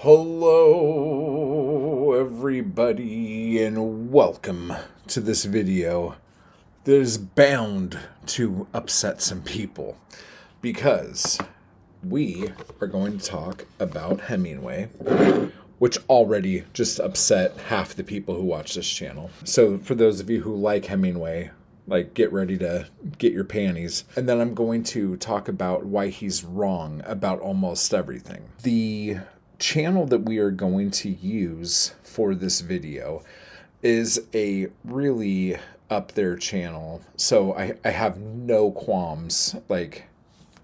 Hello everybody and welcome to this video that is bound to upset some people because we are going to talk about Hemingway, which already just upset half the people who watch this channel. So for those of you who like Hemingway, get ready to get your panties. And then I'm going to talk about why he's wrong about almost everything. The channel that we are going to use for this video is a really up there channel. So I have no qualms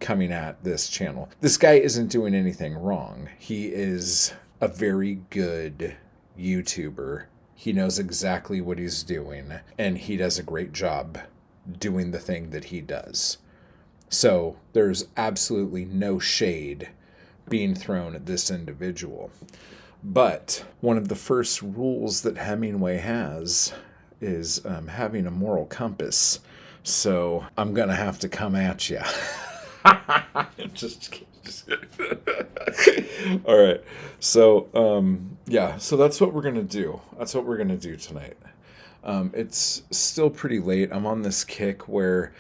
coming at this channel. This guy isn't doing anything wrong. He is a very good YouTuber. He knows exactly what he's doing, and he does a great job doing the thing that he does. So there's absolutely no shade being thrown at this individual. But one of the first rules that Hemingway has is having a moral compass. So I'm going to have to come at you. Just kidding. All right. So, so that's what we're going to do. That's what we're going to do tonight. It's still pretty late. I'm on this kick where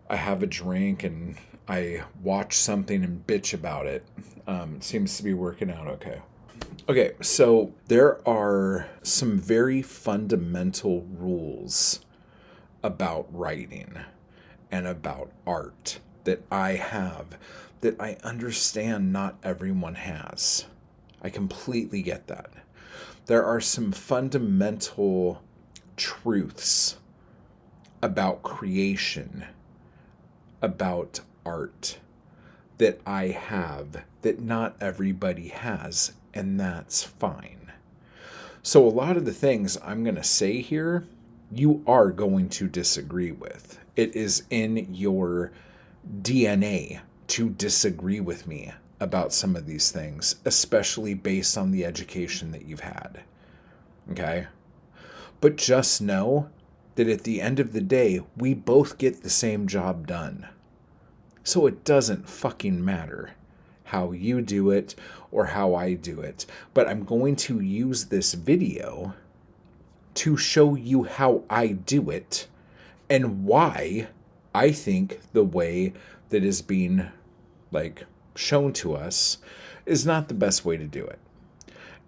I have a drink and I watch something and bitch about it. It seems to be working out okay. Okay, so there are some very fundamental rules about writing and about art that I have that I understand not everyone has. I completely get that. There are some fundamental truths about creation, about art, that I have that not everybody has, and that's fine. So a lot of the things I'm going to say here, you are going to disagree with. It is in your DNA to disagree with me about some of these things, especially based on the education that you've had. Okay? But just know that at the end of the day, we both get the same job done. So it doesn't fucking matter how you do it or how I do it. But I'm going to use this video to show you how I do it and why I think the way that is being shown to us is not the best way to do it.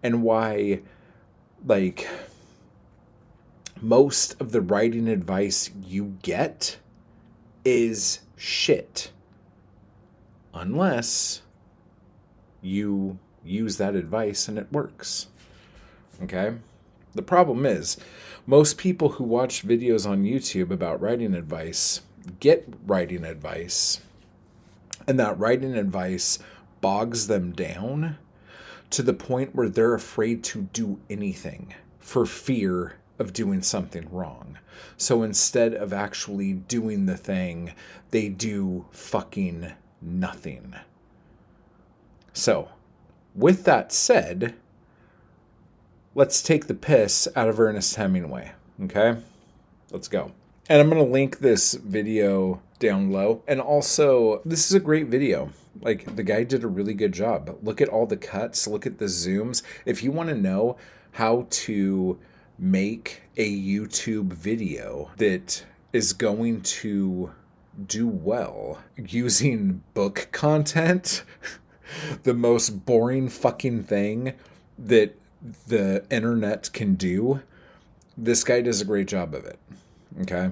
And why most of the writing advice you get is shit. Unless you use that advice and it works. Okay? The problem is, most people who watch videos on YouTube about writing advice get writing advice, and that writing advice bogs them down to the point where they're afraid to do anything for fear of doing something wrong. So instead of actually doing the thing, they do fucking nothing. So, with that said, let's take the piss out of Ernest Hemingway, okay? Let's go. And I'm going to link this video down low. And also, this is a great video. The guy did a really good job. Look at all the cuts. Look at the zooms. If you want to know how to make a YouTube video that is going to do well using book content, the most boring fucking thing that the internet can do, this guy does a great job of it. Okay?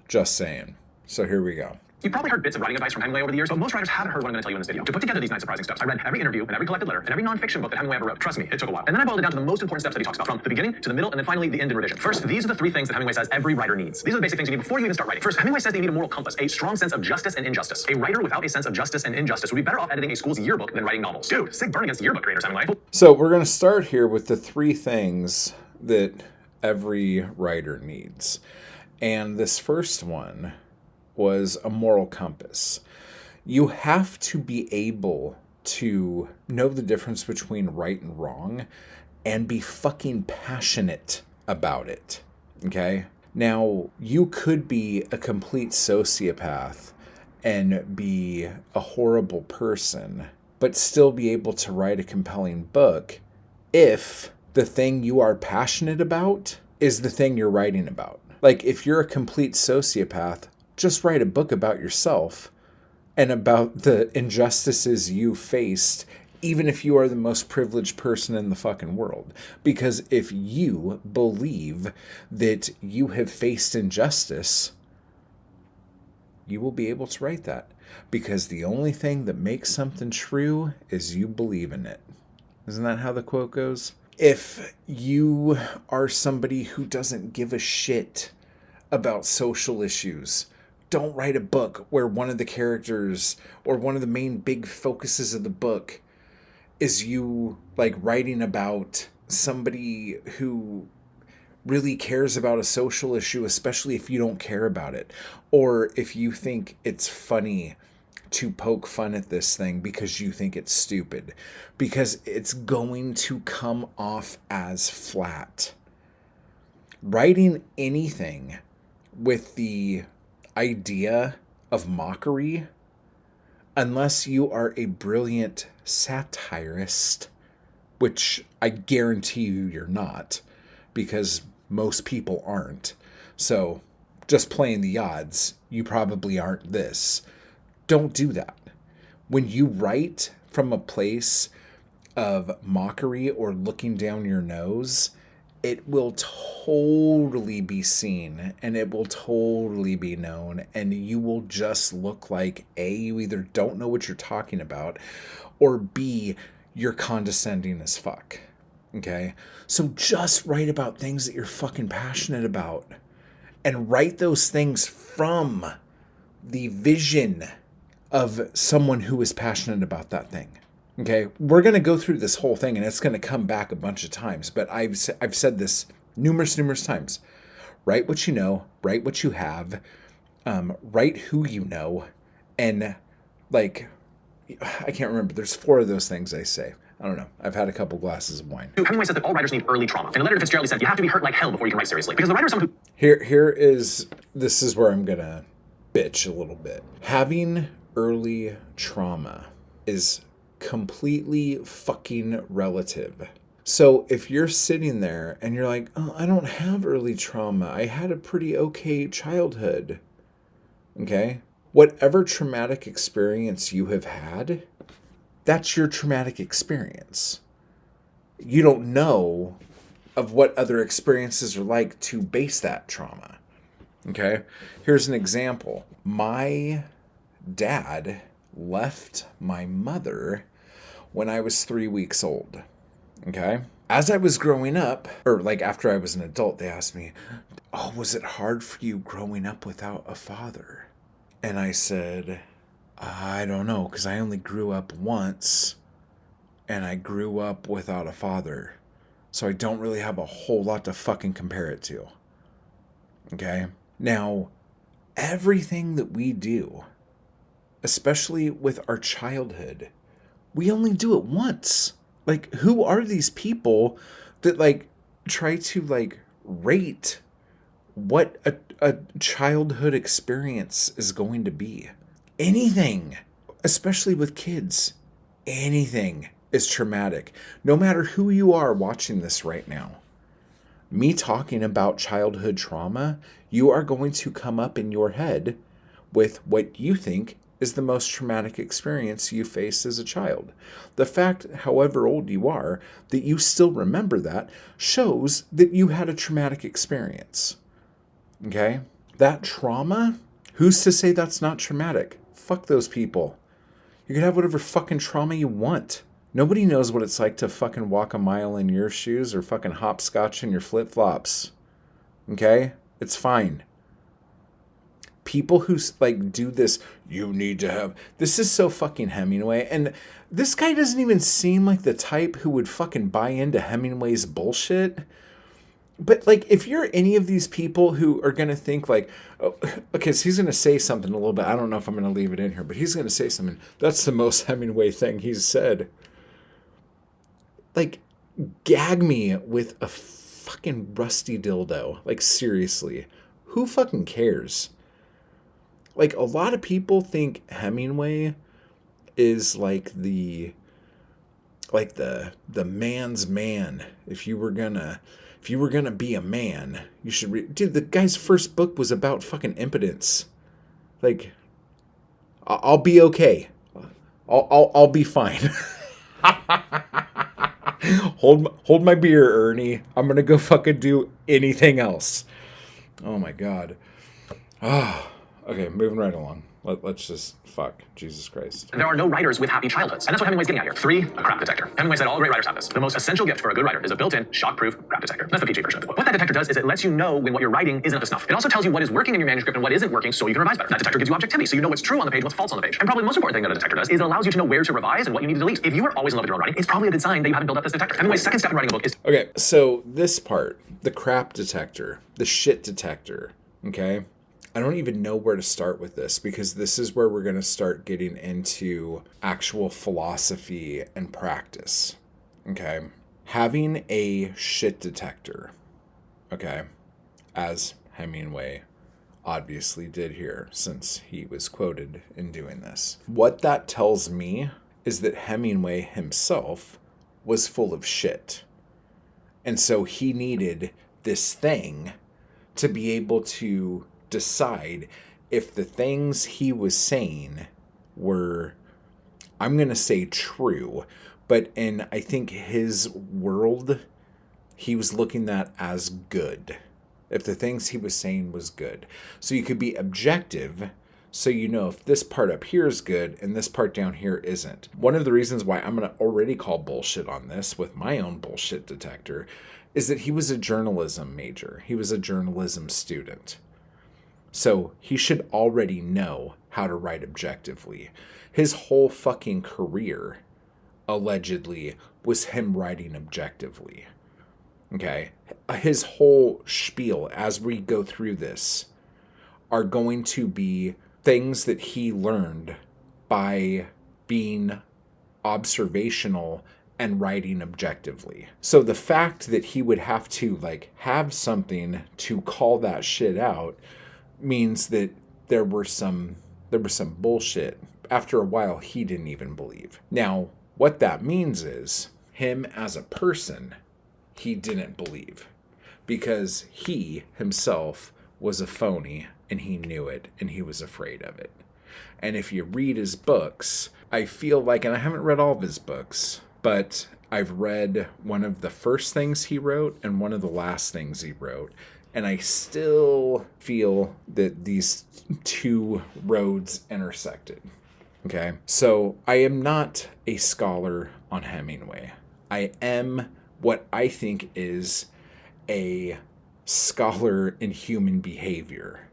Just saying. So here we go. You've probably heard bits of writing advice from Hemingway over the years, but most writers haven't heard what I'm going to tell you in this video. To put together these 9 surprising steps, I read every interview and every collected letter and every non-fiction book that Hemingway ever wrote. Trust me, it took a while. And then I boiled it down to the most important steps that he talks about, from the beginning to the middle and then finally the end in revision. First, these are the 3 things that Hemingway says every writer needs. These are the basic things you need before you even start writing. First, Hemingway says that you need a moral compass, a strong sense of justice and injustice. A writer without a sense of justice and injustice would be better off editing a school's yearbook than writing novels. Dude, sick burn against yearbook creators, Hemingway. So we're going to start here with the 3 things that every writer needs. And this first one was a moral compass. You have to be able to know the difference between right and wrong and be fucking passionate about it. Okay? Now, you could be a complete sociopath and be a horrible person, but still be able to write a compelling book if the thing you are passionate about is the thing you're writing about. Like, if you're a complete sociopath, just write a book about yourself and about the injustices you faced, even if you are the most privileged person in the fucking world. Because if you believe that you have faced injustice, you will be able to write that. Because the only thing that makes something true is you believe in it. Isn't that how the quote goes? If you are somebody who doesn't give a shit about social issues, don't write a book where one of the characters or one of the main big focuses of the book is you like writing about somebody who really cares about a social issue, especially if you don't care about it, or if you think it's funny to poke fun at this thing because you think it's stupid, because it's going to come off as flat. Writing anything with the idea of mockery, unless you are a brilliant satirist, which I guarantee you're not, because most people aren't. So, just playing the odds, you probably aren't this. Don't do that. When you write from a place of mockery or looking down your nose, it will totally be seen and it will totally be known, and you will just look like A, you either don't know what you're talking about, or B, you're condescending as fuck. Okay? So just write about things that you're fucking passionate about, and write those things from the vision of someone who is passionate about that thing. Okay, we're going to go through this whole thing and it's going to come back a bunch of times, but I've said this numerous times. Write what you know, write what you have, write who you know, and like, I can't remember. There's 4 of those things I say. I don't know. I've had a couple glasses of wine. Hemingway said that all writers need early trauma. In a letter to Fitzgerald, he said, you have to be hurt like hell before you can write seriously. Because the writer is someone who... This is where I'm going to bitch a little bit. Having early trauma is completely fucking relative. So if you're sitting there and you're like, oh, I don't have early trauma, I had a pretty okay childhood. Okay? Whatever traumatic experience you have had, that's your traumatic experience. You don't know of what other experiences are like to base that trauma. Okay? Here's an example. My dad left my mother when I was 3 weeks old. Okay? As I was growing up, or like after I was an adult, they asked me, oh, was it hard for you growing up without a father? And I said, I don't know, because I only grew up once, and I grew up without a father. So I don't really have a whole lot to fucking compare it to. Okay? Now, everything that we do, especially with our childhood, we only do it once. Like, who are these people that, like, try to, like, rate what a childhood experience is going to be? Anything, especially with kids, anything is traumatic. No matter who you are watching this right now, me talking about childhood trauma, you are going to come up in your head with what you think is the most traumatic experience you faced as a child. The fact, however old you are, that you still remember that shows that you had a traumatic experience. Okay? That trauma, who's to say that's not traumatic? Fuck those people. You can have whatever fucking trauma you want. Nobody knows what it's like to fucking walk a mile in your shoes or fucking hopscotch in your flip-flops. Okay? It's fine. People who like do this, you need to have, this is so fucking Hemingway, and this guy doesn't even seem like the type who would fucking buy into Hemingway's bullshit. But like, if you're any of these people who are gonna think like, oh, okay, so he's gonna say something a little bit, I don't know if I'm gonna leave it in here, but he's gonna say something, that's the most Hemingway thing he's said. Like, gag me with a fucking rusty dildo. Like, seriously, who fucking cares? Like, a lot of people think Hemingway is like the man's man. If you were gonna be a man, you should read. Dude, the guy's first book was about fucking impotence. Like, I'll be okay. I'll be fine. Hold my beer, Ernie. I'm gonna go fucking do anything else. Oh my god. Ah. Okay, moving right along. Let's just fuck. Jesus Christ. There are no writers with happy childhoods. And that's what Hemingway's getting at here. 3, a crap detector. Hemingway said all great writers have this. The most essential gift for a good writer is a built-in, shock-proof crap detector. That's the PG version of the book. What that detector does is it lets you know when what you're writing isn't up to snuff. It also tells you what is working in your manuscript and what isn't working so you can revise better. That detector gives you objectivity, so you know what's true on the page, what's false on the page. And probably the most important thing that a detector does is it allows you to know where to revise and what you need to delete. If you are always in love with your own writing, it's probably a good sign that you haven't built up this detector. Hemingway's second step in writing a book is... Okay, so this part, the crap detector, the shit detector, okay? I don't even know where to start with this because this is where we're going to start getting into actual philosophy and practice, okay? Having a shit detector, okay, as Hemingway obviously did here since he was quoted in doing this. What that tells me is that Hemingway himself was full of shit. And so he needed this thing to be able to decide if the things he was saying were, I'm going to say true, but in, I think, his world, he was looking at as good. If the things he was saying was good. So you could be objective, so you know if this part up here is good and this part down here isn't. One of the reasons why I'm going to already call bullshit on this with my own bullshit detector is that he was a journalism major. He was a journalism student. So he should already know how to write objectively. His whole fucking career, allegedly, was him writing objectively. Okay? His whole spiel, as we go through this, are going to be things that he learned by being observational and writing objectively. So the fact that he would have to, have something to call that shit out means that there was some bullshit after a while he didn't even believe. Now, what that means is him as a person, he didn't believe because he himself was a phony and he knew it and he was afraid of it. And if you read his books, I feel like, and I haven't read all of his books, but I've read one of the first things he wrote and one of the last things he wrote. And I still feel that these two roads intersected. Okay? So I am not a scholar on Hemingway. I am what I think is a scholar in human behavior.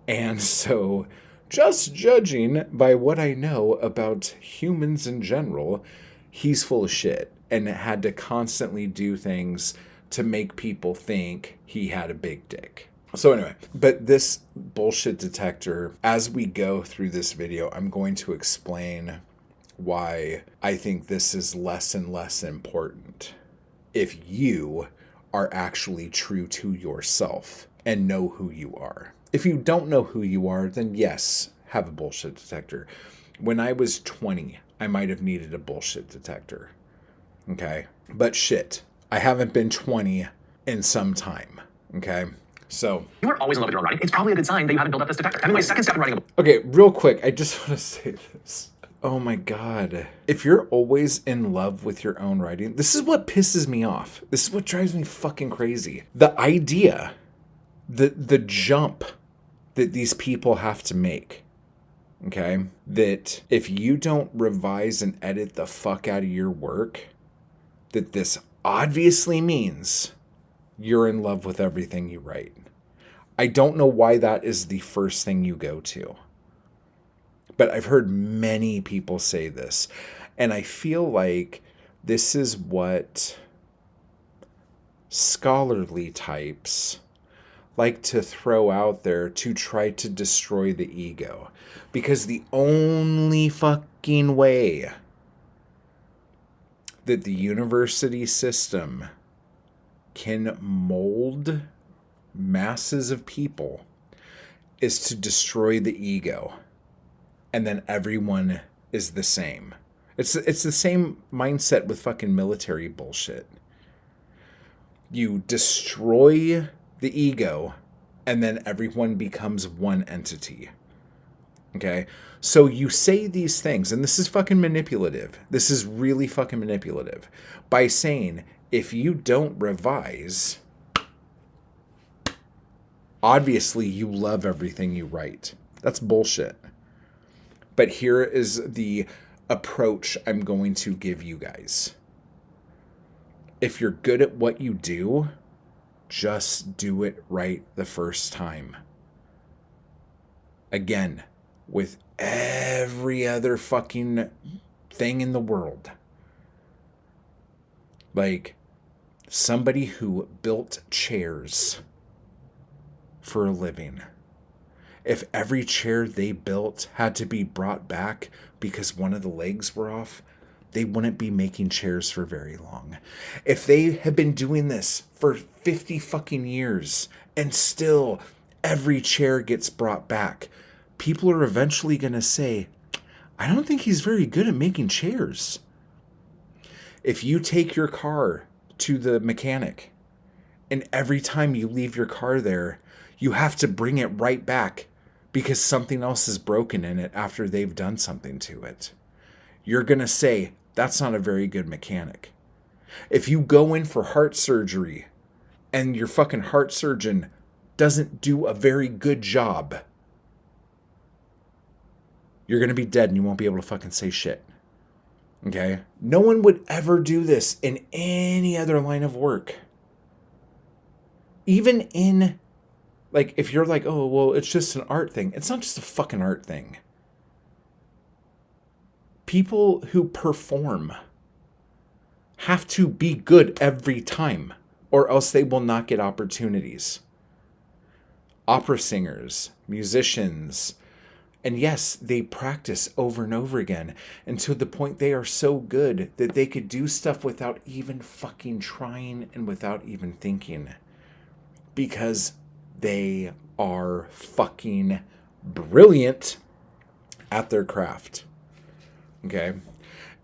And so, just judging by what I know about humans in general, he's full of shit and had to constantly do things to make people think he had a big dick. So anyway, but this bullshit detector, as we go through this video, I'm going to explain why I think this is less and less important if you are actually true to yourself and know who you are. If you don't know who you are, then yes, have a bullshit detector. When I was 20, I might have needed a bullshit detector. Okay? But shit, I haven't been 20 in some time. Okay? So, You are always in love with your own writing. It's probably a good sign that you haven't built up this detector. Hemingway's second step in writing a book. okay, real quick, I just want to say this. Oh my God. If you're always in love with your own writing, this is what pisses me off. This is what drives me fucking crazy. The idea, the jump that these people have to make, okay? That if you don't revise and edit the fuck out of your work, that this obviously means you're in love with everything you write. I don't know why that is the first thing you go to. But I've heard many people say this. And I feel like this is what scholarly types like to throw out there to try to destroy the ego. Because the only fucking way that the university system can mold masses of people is to destroy the ego. And then everyone is the same. It's the same mindset with fucking military bullshit. You destroy the ego, and then everyone becomes one entity. Okay? So you say these things, and this is fucking manipulative. This is really fucking manipulative. By saying, if you don't revise, obviously you love everything you write. That's bullshit. But here is the approach I'm going to give you guys. If you're good at what you do, just do it right the first time. Again, with every other fucking thing in the world. Like somebody who built chairs for a living. If every chair they built had to be brought back because one of the legs were off, they wouldn't be making chairs for very long. If they had been doing this for 50 fucking years and still every chair gets brought back, people are eventually going to say, I don't think he's very good at making chairs. If you take your car to the mechanic and every time you leave your car there, you have to bring it right back because something else is broken in it after they've done something to it, you're going to say, that's not a very good mechanic. If you go in for heart surgery and your fucking heart surgeon doesn't do a very good job, you're going to be dead and you won't be able to fucking say shit. Okay? No one would ever do this in any other line of work. Even in, like, if you're like, oh, well, it's just an art thing. It's not just a fucking art thing. People who perform have to be good every time, or else they will not get opportunities. Opera singers, musicians, and yes, they practice over and over again until the point they are so good that they could do stuff without even fucking trying and without even thinking. Because they are fucking brilliant at their craft. Okay?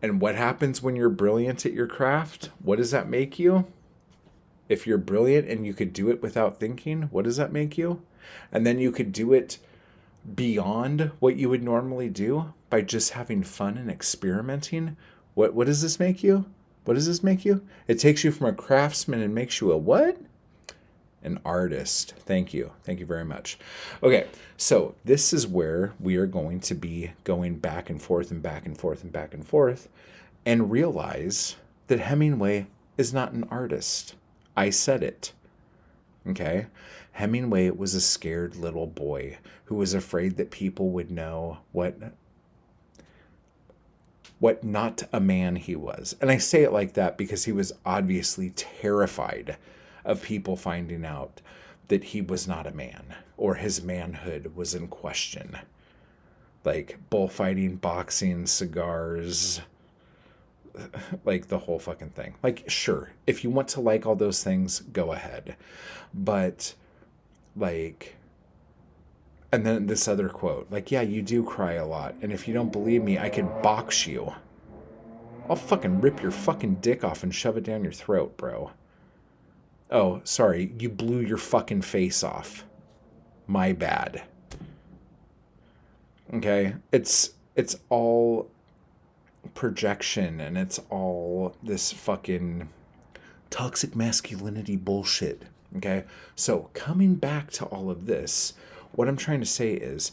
And what happens when you're brilliant at your craft? What does that make you? If you're brilliant and you could do it without thinking, what does that make you? And then you could do it beyond what you would normally do by just having fun and experimenting. What does this make you? What does this make you? It takes you from a craftsman and makes you a what? An artist. Thank you. Thank you very much. Okay, so this is where we are going to be going back and forth and back and forth and back and forth and realize that Hemingway is not an artist. I said it. Okay? Hemingway was a scared little boy who was afraid that people would know what not a man he was. And I say it like that because he was obviously terrified of people finding out that he was not a man or his manhood was in question. Like bullfighting, boxing, cigars, like the whole fucking thing. Like, sure, if you want to like all those things, go ahead. But like, and then this other quote, like, yeah, you do cry a lot. And if you don't believe me, I could box you. I'll fucking rip your fucking dick off and shove it down your throat, bro. Oh, sorry, you blew your fucking face off. My bad. Okay? It's all projection and it's all this fucking toxic masculinity bullshit. Okay? So, coming back to all of this, what I'm trying to say is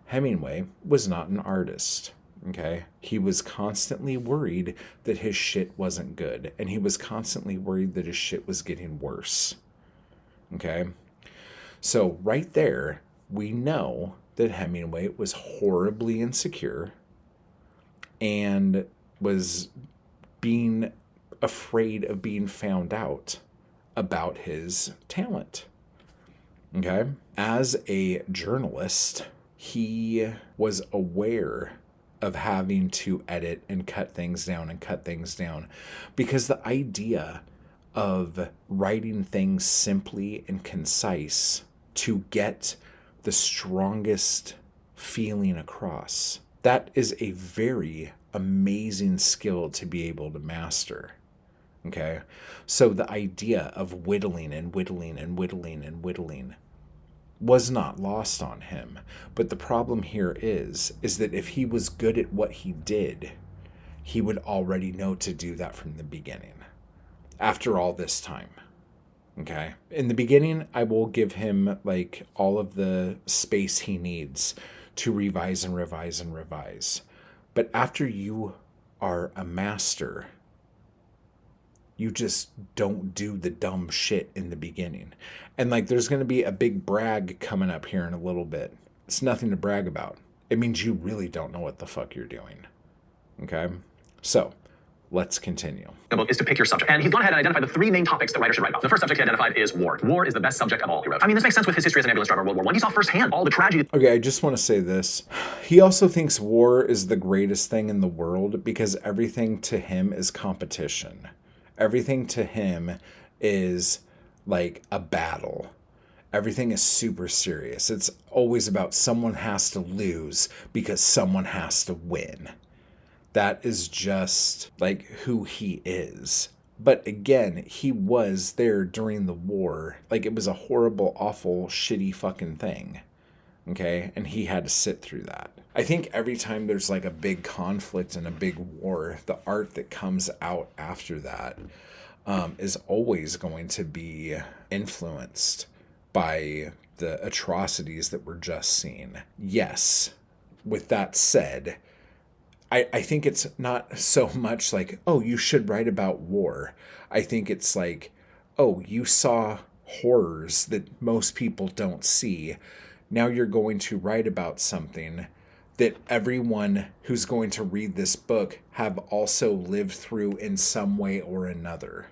Hemingway was not an artist. Okay? He was constantly worried that his shit wasn't good. And he was constantly worried that his shit was getting worse. Okay? So right there, we know that Hemingway was horribly insecure and was being afraid of being found out about his talent. Okay? As a journalist, he was aware of having to edit and cut things down because the idea of writing things simply and concise to get the strongest feeling across That is a very amazing skill to be able to master. Okay. So the idea of whittling and whittling and whittling and whittling was not lost on him. But the problem here is that if he was good at what he did, he would already know to do that from the beginning. After all this time. Okay. In the beginning, I will give him like all of the space he needs to revise and revise and revise. But after you are a master, you just don't do the dumb shit in the beginning. And like there's going to be a big brag coming up here in a little bit. It's nothing to brag about. It means you really don't know what the fuck you're doing. Okay? So, let's continue. The book is to pick your subject. And he's gone ahead and identified the 3 main topics that writers should write about. The first subject he identified is war. War is the best subject of all, he wrote. I mean, this makes sense with his history as an ambulance driver in World War I. He saw firsthand all the tragedy. Okay, I just want to say this. He also thinks war is the greatest thing in the world because everything to him is competition. Everything to him is like a battle. Everything is super serious. It's always about someone has to lose because someone has to win. That is just like who he is. But again, he was there during the war. Like it was a horrible, awful, shitty fucking thing. Okay? And he had to sit through that. I think every time there's like a big conflict and a big war, the art that comes out after that is always going to be influenced by the atrocities that were just seen. Yes, with that said, I think it's not so much like, oh, you should write about war. I think it's like, oh, you saw horrors that most people don't see. Now you're going to write about something that everyone who's going to read this book have also lived through in some way or another.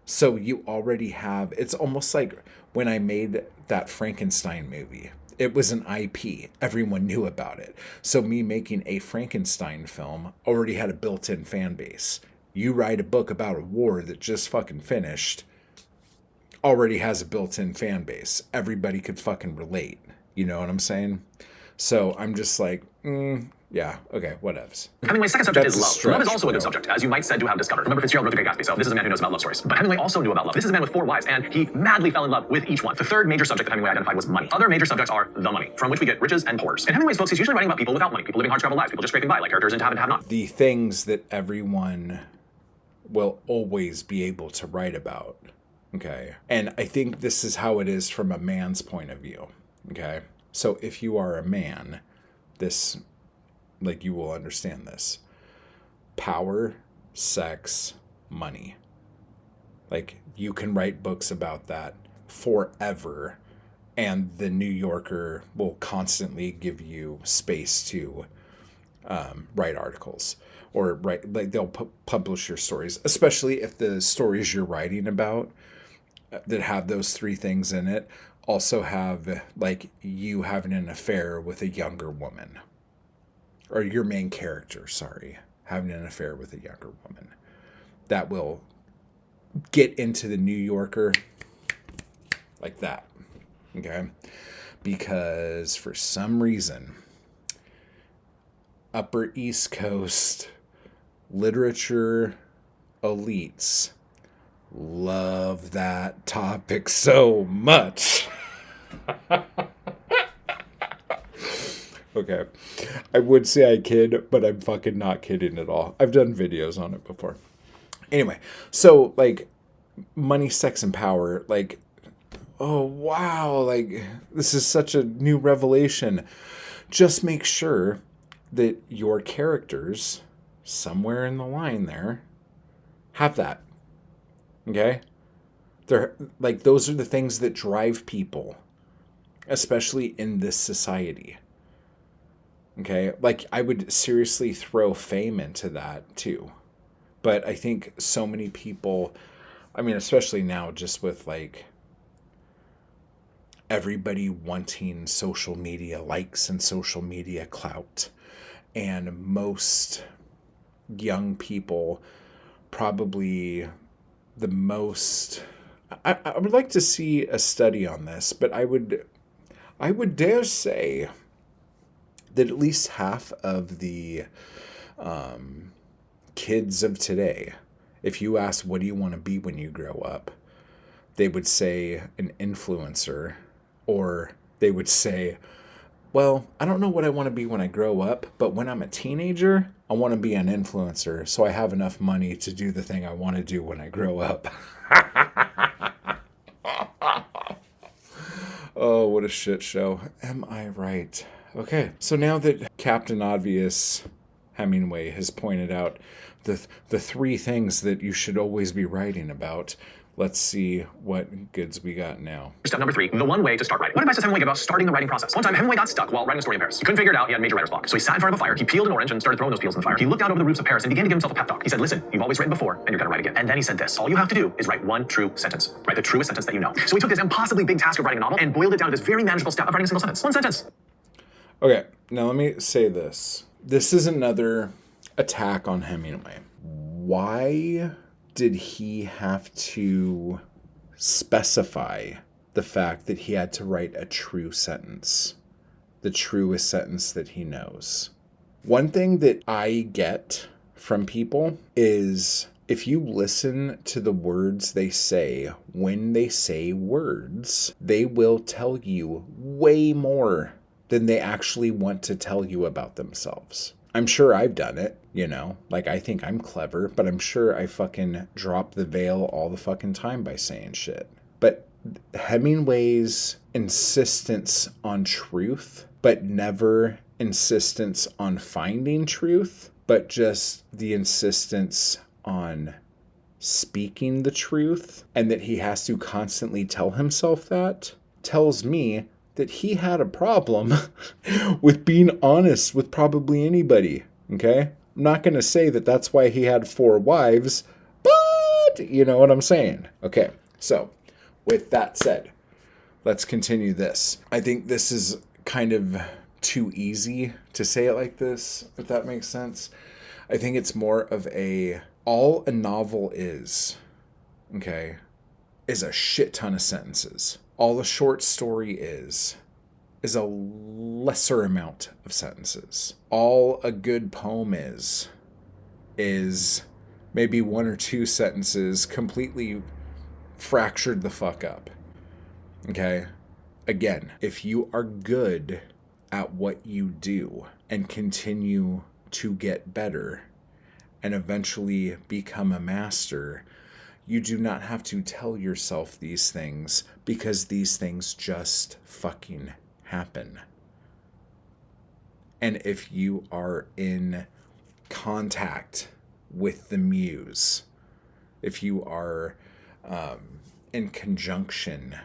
So you already have, it's almost like when I made that Frankenstein movie. It was an IP. Everyone knew about it. So me making a Frankenstein film already had a built-in fan base. You write a book about a war that just fucking finished, already has a built-in fan base. Everybody could fucking relate. You know what I'm saying? So I'm just like, yeah, okay, whatevs. Hemingway's second subject is love. Love is also a good subject, as you might said to have discovered. Remember, Fitzgerald wrote The Great Gatsby, so this is a man who knows about love stories. But Hemingway also knew about love. This is a man with 4 wives, and he madly fell in love with each one. The third major subject that Hemingway identified was money. Other major subjects are the money, from which we get riches and poors. In Hemingway's books, he's usually writing about people without money, people living hard scrabble lives, people just scraping by, like characters in To Have and Have Not. The things that everyone will always be able to write about, okay? And I think this is how it is from a man's point of view, okay? So if you are a man, this, like, you will understand this. Power, sex, money. Like, you can write books about that forever, and the New Yorker will constantly give you space to write articles or write, like, they'll publish your stories, especially if the stories you're writing about that have those 3 things in it also have, like, you having an affair with a younger woman. Or your main character, having an affair with a younger woman. That will get into the New Yorker like that. Okay? Because for some reason, Upper East Coast literature elites love that topic so much. Okay. I would say I kid, but I'm fucking not kidding at all. I've done videos on it before. Anyway, so, like, money, sex, and power, like, oh, wow, like, this is such a new revelation. Just make sure that your characters, somewhere in the line there, have that. Okay? They're, like, those are the things that drive people, especially in this society. Okay, like, I would seriously throw fame into that too. But I think so many people, I mean, especially now, just with, like, everybody wanting social media likes and social media clout, and most young people probably the most, I would like to see a study on this, but I would dare say that at least half of the kids of today, if you ask, what do you want to be when you grow up? They would say an influencer, or they would say, well, I don't know what I want to be when I grow up, but when I'm a teenager, I want to be an influencer so I have enough money to do the thing I want to do when I grow up. Oh, what a shit show. Am I right? Okay, so now that Captain Obvious Hemingway has pointed out the three things that you should always be writing about, let's see what goods we got now. Step number 3, the one way to start writing. What advice does Hemingway give about starting the writing process? One time, Hemingway got stuck while writing a story in Paris. He couldn't figure it out. He had a major writer's block. So he sat in front of a fire. He peeled an orange and started throwing those peels in the fire. He looked out over the roofs of Paris and began to give himself a pep talk. He said, listen, you've always written before, and you're going to write again. And then he said this: all you have to do is write one true sentence. Write the truest sentence that you know. So he took this impossibly big task of writing a novel and boiled it down to this very manageable step of writing a single sentence. One sentence. Okay, now let me say this. This is another attack on Hemingway. Why did he have to specify the fact that he had to write a true sentence, the truest sentence that he knows? One thing that I get from people is, if you listen to the words they say when they say words, they will tell you way more than they actually want to tell you about themselves. I'm sure I've done it, you know, like I think I'm clever, but I'm sure I fucking drop the veil all the fucking time by saying shit. But Hemingway's insistence on truth, but never insistence on finding truth, but just the insistence on speaking the truth, and that he has to constantly tell himself that, tells me that he had a problem with being honest with probably anybody, okay? I'm not going to say that that's why he had 4 wives, but you know what I'm saying. Okay, so with that said, let's continue this. I think this is kind of too easy to say it like this, if that makes sense. I think it's more of all a novel is, okay, is a shit ton of sentences. All a short story is a lesser amount of sentences. All a good poem is maybe 1 or 2 sentences completely fractured the fuck up. Okay? Again, if you are good at what you do and continue to get better and eventually become a master, you do not have to tell yourself these things, because these things just fucking happen. And if you are in contact with the muse, if you are in conjunction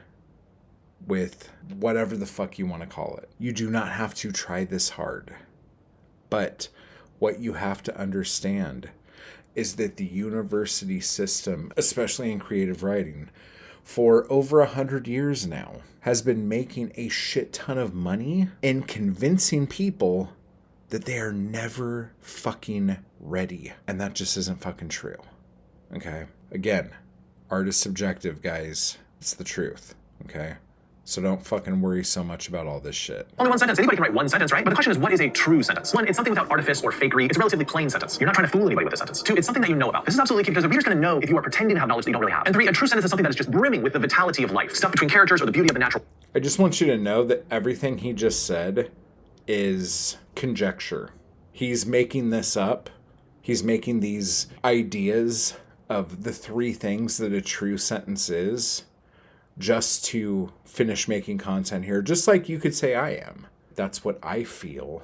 with whatever the fuck you want to call it, you do not have to try this hard. But what you have to understand is that the university system, especially in creative writing, for over 100 years now, has been making a shit ton of money in convincing people that they are never fucking ready. And that just isn't fucking true. Okay? Again, art is subjective, guys. It's the truth. Okay? So don't fucking worry so much about all this shit. Only one sentence. Anybody can write one sentence, right? But the question is, what is a true sentence? 1, it's something without artifice or fakery. It's a relatively plain sentence. You're not trying to fool anybody with a sentence. 2, it's something that you know about. This is absolutely key, because the reader's going to know if you are pretending to have knowledge that you don't really have. And 3, a true sentence is something that is just brimming with the vitality of life, stuff between characters or the beauty of the natural. I just want you to know that everything he just said is conjecture. He's making this up. He's making these ideas of the 3 things that a true sentence is, just to finish making content here, just like you could say I am. That's what I feel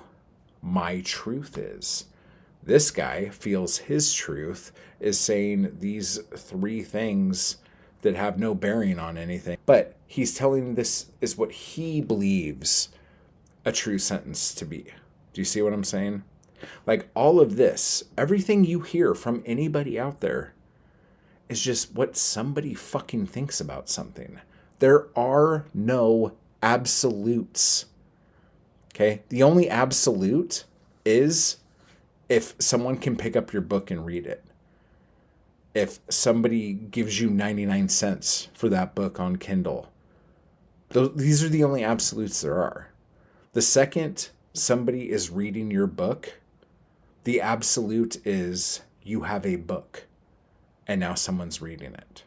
my truth is. This guy feels his truth is saying these 3 things that have no bearing on anything. But he's telling this is what he believes a true sentence to be. Do you see what I'm saying? Like, all of this, everything you hear from anybody out there is just what somebody fucking thinks about something. There are no absolutes. Okay? The only absolute is if someone can pick up your book and read it. If somebody gives you 99 cents for that book on Kindle. These are the only absolutes there are. The second somebody is reading your book, the absolute is you have a book and now someone's reading it.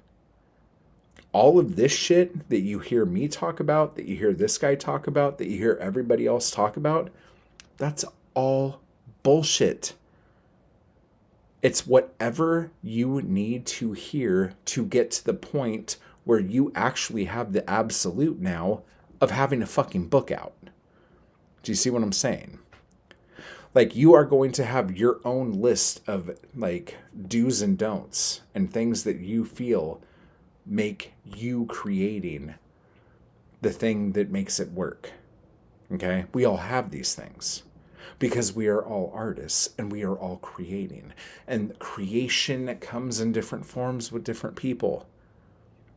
All of this shit that you hear me talk about, that you hear this guy talk about, that you hear everybody else talk about, that's all bullshit. It's whatever you need to hear to get to the point where you actually have the absolute now of having a fucking book out. Do you see what I'm saying? Like, you are going to have your own list of like do's and don'ts and things that you feel make you creating the thing that makes it work. Okay? We all have these things because we are all artists and we are all creating. And creation comes in different forms with different people.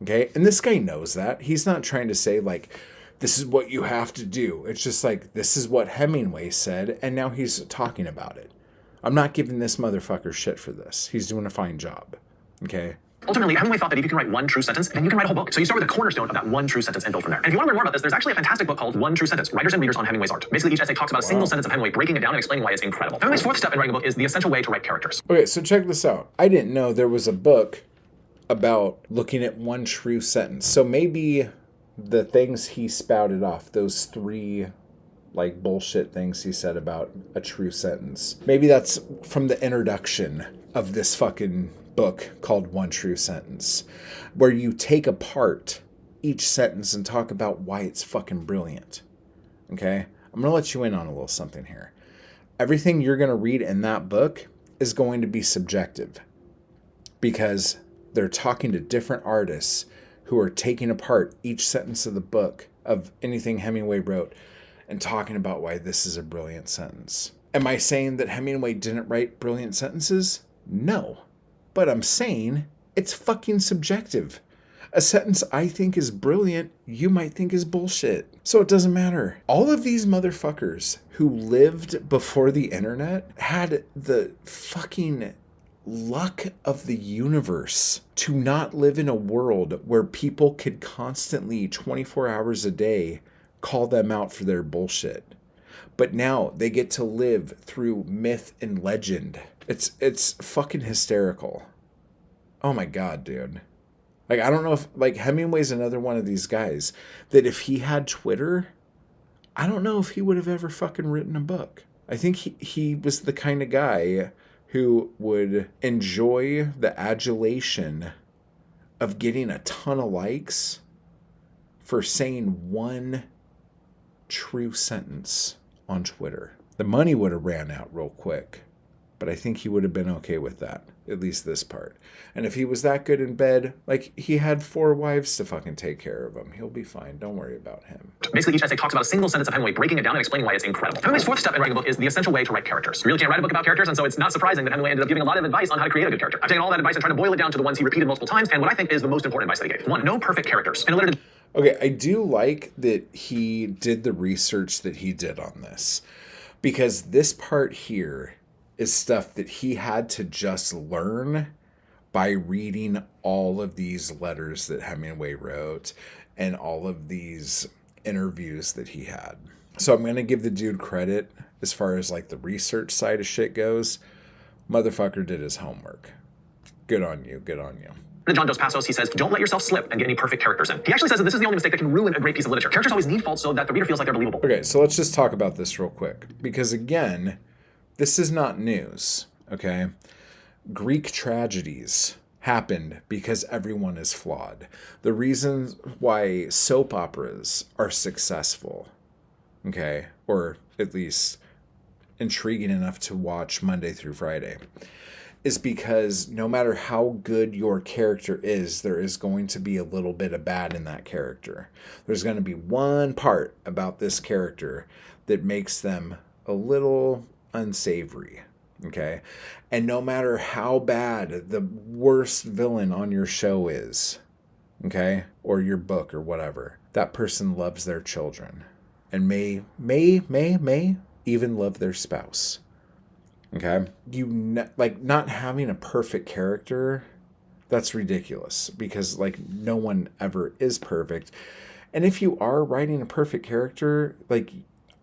Okay? And this guy knows that. He's not trying to say like, this is what you have to do. It's just like, this is what Hemingway said, and now he's talking about it. I'm not giving this motherfucker shit for this. He's doing a fine job. Okay? Ultimately, Hemingway thought that if you can write one true sentence, then you can write a whole book. So you start with the cornerstone of that one true sentence and build from there. And if you want to learn more about this, there's actually a fantastic book called One True Sentence, Writers and Readers on Hemingway's Art. Basically, each essay talks about a single sentence of Hemingway, breaking it down and explaining why it's incredible. Hemingway's fourth step in writing a book is the essential way to write characters. Okay, so check this out. I didn't know there was a book about looking at one true sentence. So maybe the things he spouted off, those 3 like bullshit things he said about a true sentence, maybe that's from the introduction of this fucking book called One True Sentence, where you take apart each sentence and talk about why it's fucking brilliant. Okay? I'm gonna let you in on a little something here. Everything you're gonna read in that book is going to be subjective because they're talking to different artists who are taking apart each sentence of the book of anything Hemingway wrote and talking about why this is a brilliant sentence. Am I saying that Hemingway didn't write brilliant sentences? No. But I'm saying it's fucking subjective. A sentence I think is brilliant, you might think is bullshit. So it doesn't matter. All of these motherfuckers who lived before the internet had the fucking luck of the universe to not live in a world where people could constantly 24 hours a day call them out for their bullshit. But now they get to live through myth and legend. It's fucking hysterical. Oh my God, dude. Like, I don't know if, like, Hemingway's another one of these guys that if he had Twitter, I don't know if he would have ever fucking written a book. I think he was the kind of guy who would enjoy the adulation of getting a ton of likes for saying one true sentence on Twitter. The money would have ran out real quick, but I think he would have been okay with that, at least this part. And if he was that good in bed, like, he had 4 wives to fucking take care of him. He'll be fine. Don't worry about him. Basically, each essay talks about a single sentence of Hemingway, breaking it down and explaining why it's incredible. Hemingway's fourth step in writing a book is the essential way to write characters. You really can't write a book about characters, and so it's not surprising that Hemingway ended up giving a lot of advice on how to create a good character. I've taken all that advice and tried to boil it down to the ones he repeated multiple times, and what I think is the most important advice that he gave. 1, no perfect characters. In a letter to Okay, I do like that he did the research that he did on this, because this part here is stuff that he had to just learn by reading all of these letters that Hemingway wrote and all of these interviews that he had. So I'm going to give the dude credit as far as like the research side of shit goes. Motherfucker did his homework. Good on you. Good on you. John Dos Passos, he says, don't let yourself slip and get any perfect characters in. He actually says that this is the only mistake that can ruin a great piece of literature. Characters always need faults so that the reader feels like they're believable. Okay, so let's just talk about this real quick. Because again, this is not news, okay? Greek tragedies happened because everyone is flawed. The reasons why soap operas are successful, okay, or at least intriguing enough to watch Monday through Friday, is because no matter how good your character is, there is going to be a little bit of bad in that character. There's going to be one part about this character that makes them a little unsavory, okay? And no matter how bad the worst villain on your show is, okay, or your book or whatever, that person loves their children and may even love their spouse. Okay, like not having a perfect character, that's ridiculous because like no one ever is perfect. And if you are writing a perfect character, like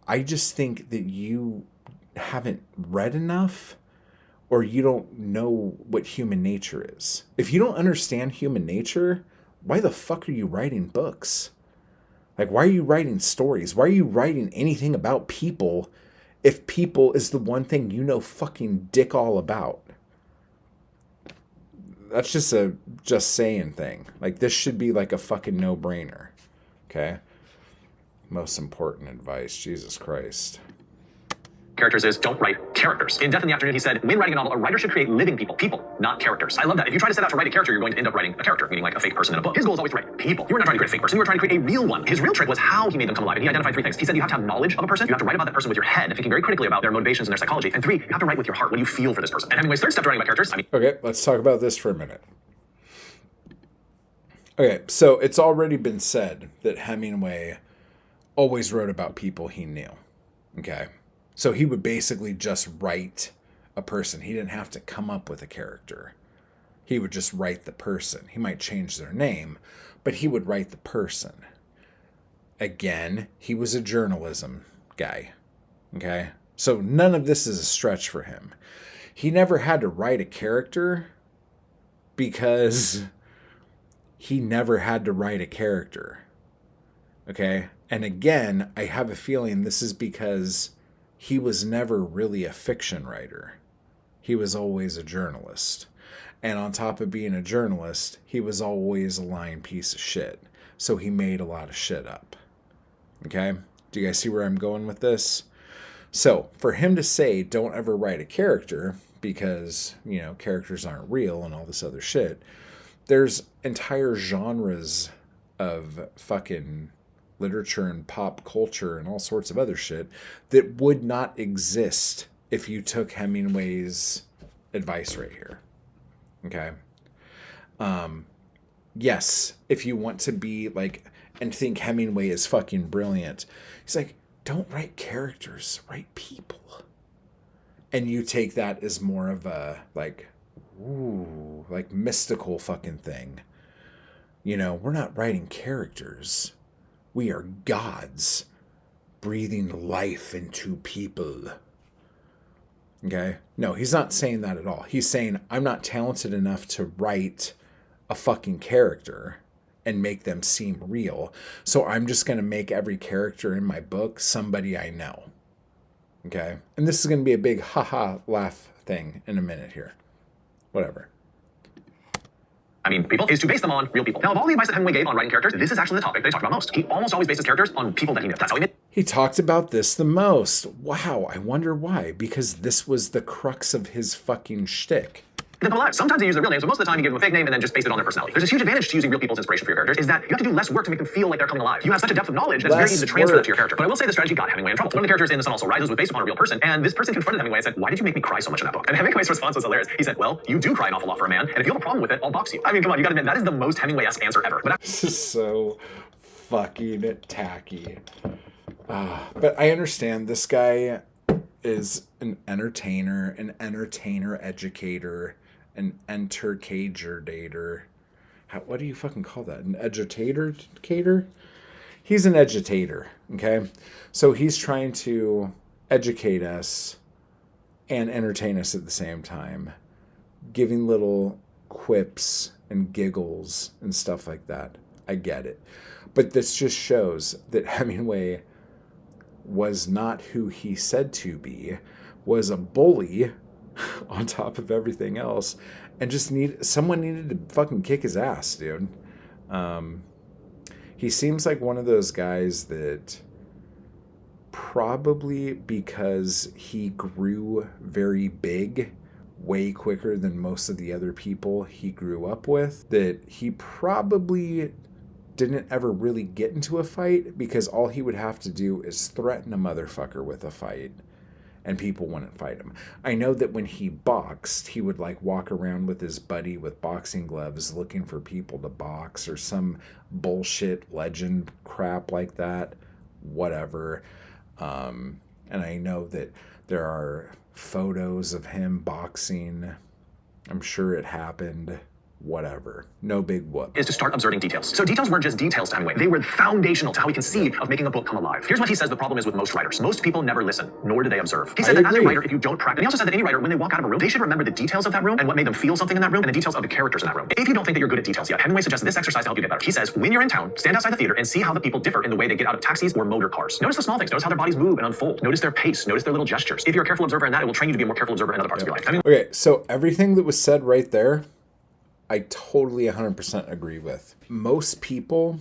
I just think that you haven't read enough, or you don't know what human nature is. If you don't understand human nature, why the fuck are you writing books? Like, why are you writing stories? Why are you writing anything about people if people is the one thing you know fucking dick all about? That's just a just saying thing. Like, this should be like a fucking no-brainer. Okay? Most important advice. Jesus Christ. Characters is don't write characters. In Death in the Afternoon, he said, when writing a novel, a writer should create living people, not characters. I love that. If you try to set out to write a character, you're going to end up writing a character, meaning like a fake person in a book. His goal is always to write people. You were not trying to create a fake person, you were trying to create a real one. His real trick was how he made them come alive, and he identified 3 things. He said you have to have knowledge of a person, you have to write about that person with your head, thinking very critically about their motivations and their psychology, and 3, you have to write with your heart. What do you feel for this person? And Hemingway's third step to writing about characters, Okay, let's talk about this for a minute. Okay, so it's already been said that Hemingway always wrote about people he knew. Okay? So he would basically just write a person. He didn't have to come up with a character. He would just write the person. He might change their name, but he would write the person. Again, he was a journalism guy. Okay? So none of this is a stretch for him. He never had to write a character because he never had to write a character. Okay? And again, I have a feeling this is because he was never really a fiction writer. He was always a journalist. And on top of being a journalist, he was always a lying piece of shit. So he made a lot of shit up. Okay? Do you guys see where I'm going with this? So, for him to say, don't ever write a character because, you know, characters aren't real and all this other shit, there's entire genres of fucking literature and pop culture and all sorts of other shit that would not exist if you took Hemingway's advice right here. Okay? Yes, if you want to be like, and think Hemingway is fucking brilliant, he's like, don't write characters, write people. And you take that as more of a, like, ooh, like mystical fucking thing. You know, we're not writing characters. We are gods breathing life into people. Okay? No, he's not saying that at all. He's saying, I'm not talented enough to write a fucking character and make them seem real. So I'm just going to make every character in my book somebody I know. Okay? And this is going to be a big haha laugh thing in a minute here. Whatever. People, is to base them on real people. Now, of all the advice that Hemingway gave on writing characters, this is actually the topic they talked about most. He almost always based his characters on people that he knew. That's how he made. He talked about this the most. Wow, I wonder why. Because this was the crux of his fucking shtick. Them alive. Sometimes he used their real names, but most of the time he gave them a fake name and then just based it on their personality. There's a huge advantage to using real people's inspiration for your characters, is that you have to do less work to make them feel like they're coming alive. You have such a depth of knowledge that it's very easy to transfer that to your character. But I will say the strategy got Hemingway in trouble. One of the characters in The Sun Also Rises was based upon a real person, and this person confronted Hemingway and said, why did you make me cry so much in that book? And Hemingway's response was hilarious. He said, well, you do cry an awful lot for a man, and if you have a problem with it, I'll box you. Come on, you gotta admit, that is the most Hemingway-esque answer ever. But this is so fucking tacky. But I understand this guy is an entertainer educator, an entercager. What do you fucking call that? An edutator? He's an edutator, okay? So he's trying to educate us and entertain us at the same time, giving little quips and giggles and stuff like that. I get it. But this just shows that Hemingway was not who he said to be, was a bully on top of everything else, and just someone needed to fucking kick his ass, dude. He seems like one of those guys that probably because he grew very big way quicker than most of the other people he grew up with, that he probably didn't ever really get into a fight, because all he would have to do is threaten a motherfucker with a fight and people wouldn't fight him. I know that when he boxed, he would like walk around with his buddy with boxing gloves looking for people to box or some bullshit legend crap like that. Whatever. And I know that there are photos of him boxing. I'm sure it happened. whatever. No big whoop. Is to start observing details. So details weren't just details to Hemingway. They were foundational to how he conceived of making a book come alive. Here's what he says the problem is with most writers. Most people never listen, nor do they observe. He said that as a writer, if you don't practice, and he also said that any writer, when they walk out of a room, they should remember the details of that room and what made them feel something in that room and the details of the characters in that room. If you don't think that you're good at details yet, Hemingway suggests this exercise to help you get better. He says, when you're in town, stand outside the theater and see how the people differ in the way they get out of taxis or motor cars. Notice the small things. Notice how their bodies move and unfold. Notice their pace. Notice their little gestures. If you're a careful observer in that, it will train you to be a more careful observer in other parts of your life. Okay, so everything that was said right there, I totally 100% agree with. Most people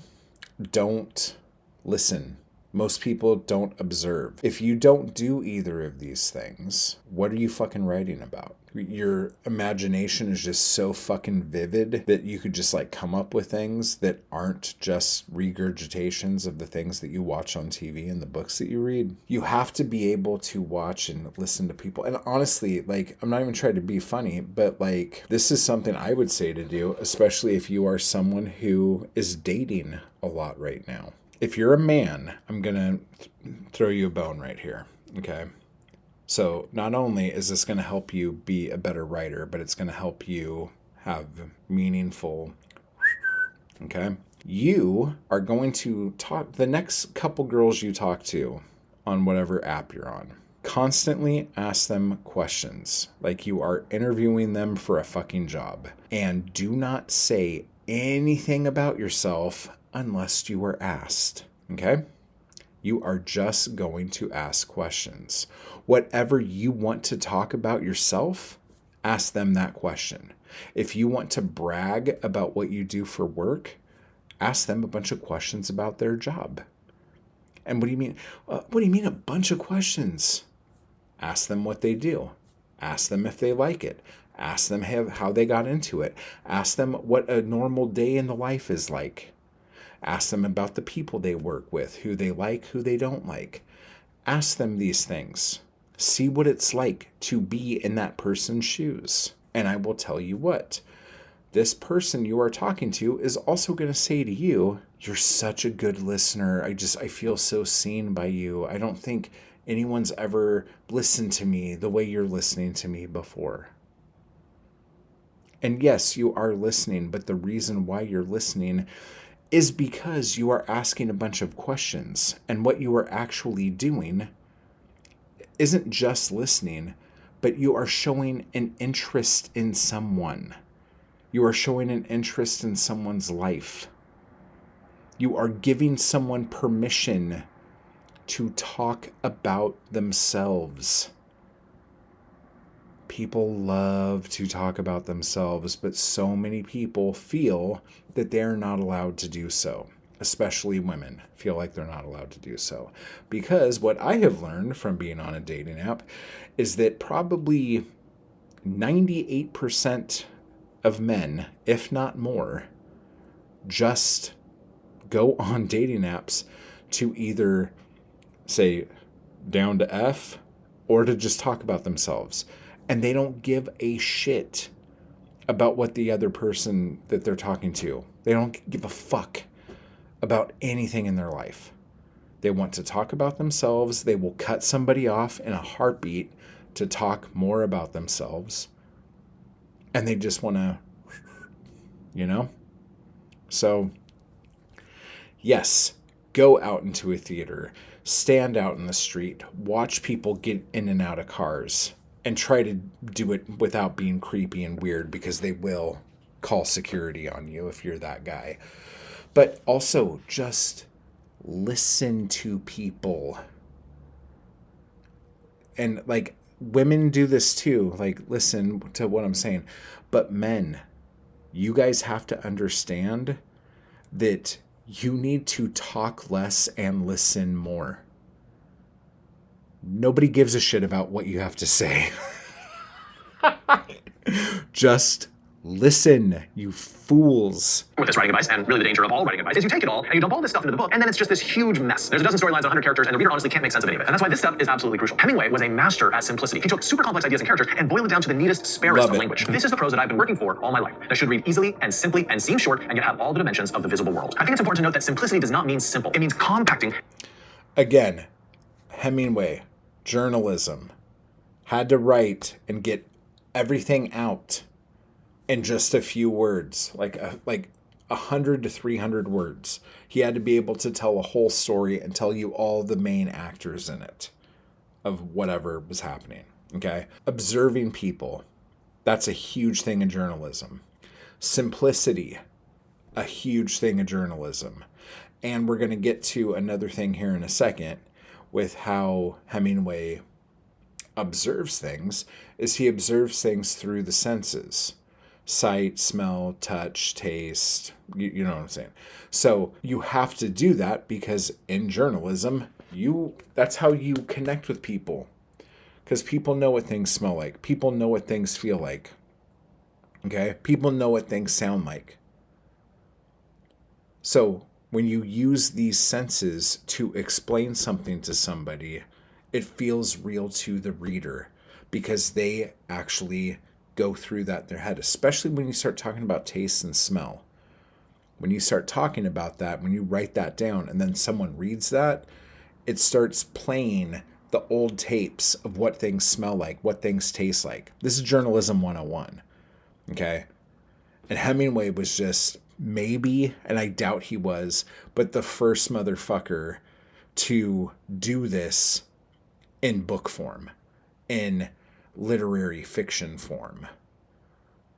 don't listen. Most people don't observe. If you don't do either of these things, what are you fucking writing about? Your imagination is just so fucking vivid that you could just like come up with things that aren't just regurgitations of the things that you watch on TV and the books that you read. You have to be able to watch and listen to people. And honestly, like, I'm not even trying to be funny, but like, this is something I would say to do, especially if you are someone who is dating a lot right now. If you're a man, I'm going to throw you a bone right here, okay? So not only is this going to help you be a better writer, but it's going to help you have meaningful, okay? You are going to talk, the next couple girls you talk to on whatever app you're on, constantly ask them questions like you are interviewing them for a fucking job. And do not say anything about yourself unless you are asked, okay? You are just going to ask questions. Whatever you want to talk about yourself, ask them that question. If you want to brag about what you do for work, ask them a bunch of questions about their job. And what do you mean? What do you mean a bunch of questions? Ask them what they do. Ask them if they like it. Ask them how they got into it. Ask them what a normal day in the life is like. Ask them about the people they work with, who they like, who they don't like. Ask them these things. See what it's like to be in that person's shoes. And I will tell you what, this person you are talking to is also going to say to you, you're such a good listener. I feel so seen by you. I don't think anyone's ever listened to me the way you're listening to me before. And yes, you are listening, but the reason why you're listening is because you are asking a bunch of questions. And what you are actually doing isn't just listening, but you are showing an interest in someone. You are showing an interest in someone's life. You are giving someone permission to talk about themselves. People love to talk about themselves, but so many people feel that they're not allowed to do so. Especially women feel like they're not allowed to do so. Because what I have learned from being on a dating app is that probably 98% of men, if not more, just go on dating apps to either say down to F or to just talk about themselves. And they don't give a shit about what the other person that they're talking to. They don't give a fuck about anything in their life. They want to talk about themselves. They will cut somebody off in a heartbeat to talk more about themselves. And they just want to, So, yes, go out into a theater, stand out in the street, watch people get in and out of cars, and try to do it without being creepy and weird, because they will call security on you if you're that guy. But also just listen to people. And like women do this too, like listen to what I'm saying. But men, you guys have to understand that you need to talk less and listen more. Nobody gives a shit about what you have to say. Just listen, you fools. With this writing advice, and really the danger of all writing advice, is you take it all and you dump all this stuff into the book, and then it's just this huge mess. There's a dozen storylines, 100 characters, and the reader honestly can't make sense of any of it. And that's why this step is absolutely crucial. Hemingway was a master at simplicity. He took super complex ideas and characters and boiled it down to the neatest, sparest of language. This is the prose that I've been working for all my life. That should read easily and simply and seem short and yet have all the dimensions of the visible world. I think it's important to note that simplicity does not mean simple. It means compacting. Again, Hemingway, journalism, had to write and get everything out in just a few words, like 100 to 300 words. He had to be able to tell a whole story and tell you all the main actors in it of whatever was happening. Okay. Observing people. That's a huge thing in journalism. Simplicity. A huge thing in journalism. And we're going to get to another thing here in a second with how Hemingway observes things, is he observes things through the senses. Sight, smell, touch, taste, you know what I'm saying? So you have to do that because in journalism, that's how you connect with people. Because people know what things smell like. People know what things feel like. Okay? People know what things sound like. So when you use these senses to explain something to somebody, it feels real to the reader because they actually go through that in their head, especially when you start talking about taste and smell. When you start talking about that, when you write that down and then someone reads that, it starts playing the old tapes of what things smell like, what things taste like. This is journalism 101. Okay? And Hemingway was just maybe, and I doubt he was, but the first motherfucker to do this in book form, in literary fiction form.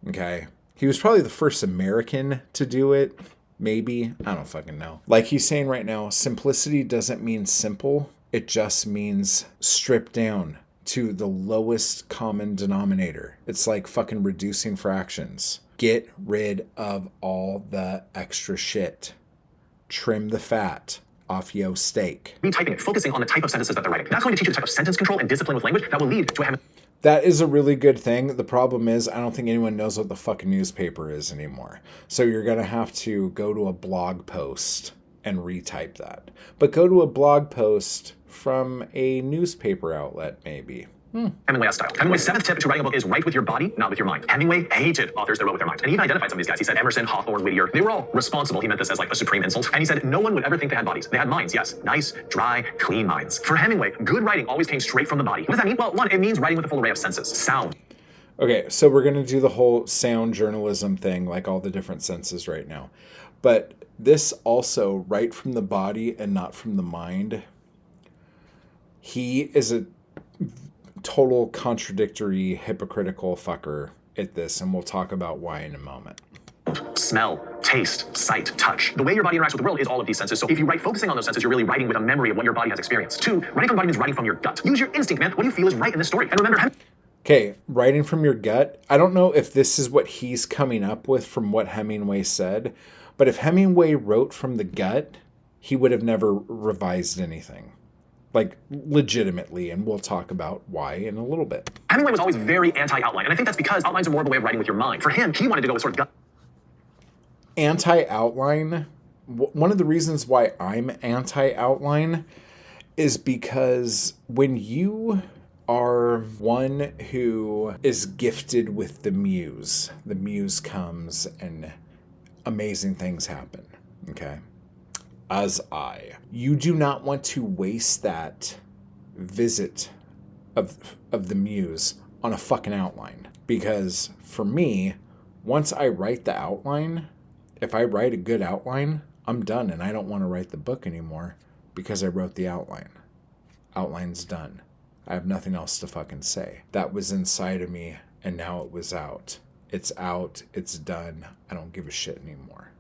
Okay? He was probably the first American to do it. Maybe. I don't fucking know. Like he's saying right now, simplicity doesn't mean simple. It just means stripped down to the lowest common denominator. It's like fucking reducing fractions. Get rid of all the extra shit. Trim the fat off yo steak. Retyping it, focusing on the type of sentences that they're writing. That's going to teach you the type of sentence control and discipline with language that will lead to a That is a really good thing. The problem is I don't think anyone knows what the fucking newspaper is anymore. So you're going to have to go to a blog post and retype that. But go to a blog post from a newspaper outlet, maybe. Hemingway style. Hemingway's seventh tip to writing a book is write with your body, not with your mind. Hemingway hated authors that wrote with their mind. And he even identified some of these guys. He said Emerson, Hawthorne, Whittier. They were all responsible. He meant this as like a supreme insult. And he said no one would ever think they had bodies. They had minds, yes. Nice, dry, clean minds. For Hemingway, good writing always came straight from the body. What does that mean? Well, one, it means writing with a full array of senses. Sound. Okay, so we're going to do the whole sound journalism thing, like all the different senses right now. But this also, right from the body and not from the mind, he is a total contradictory, hypocritical fucker at this, and we'll talk about why in a moment. Smell, taste, sight, touch. The way your body interacts with the world is all of these senses. So if you write focusing on those senses, you're really writing with a memory of what your body has experienced. Two, writing from the body means writing from your gut. Use your instinct, man. What do you feel is right in this story? And remember, okay, writing from your gut. I don't know if this is what he's coming up with from what Hemingway said, but if Hemingway wrote from the gut, he would have never revised anything. Like, legitimately, and we'll talk about why in a little bit. Hemingway was always very anti-outline, and I think that's because outlines are more of a way of writing with your mind. For him, he wanted to go with sort of gut. Anti-outline, one of the reasons why I'm anti-outline is because when you are one who is gifted with the muse comes and amazing things happen, okay? You do not want to waste that visit of the muse on a fucking outline. Because for me, once I write the outline, if I write a good outline, I'm done and I don't want to write the book anymore because I wrote the outline. Outline's done. I have nothing else to fucking say. That was inside of me and now it was out. It's out. It's done. I don't give a shit anymore.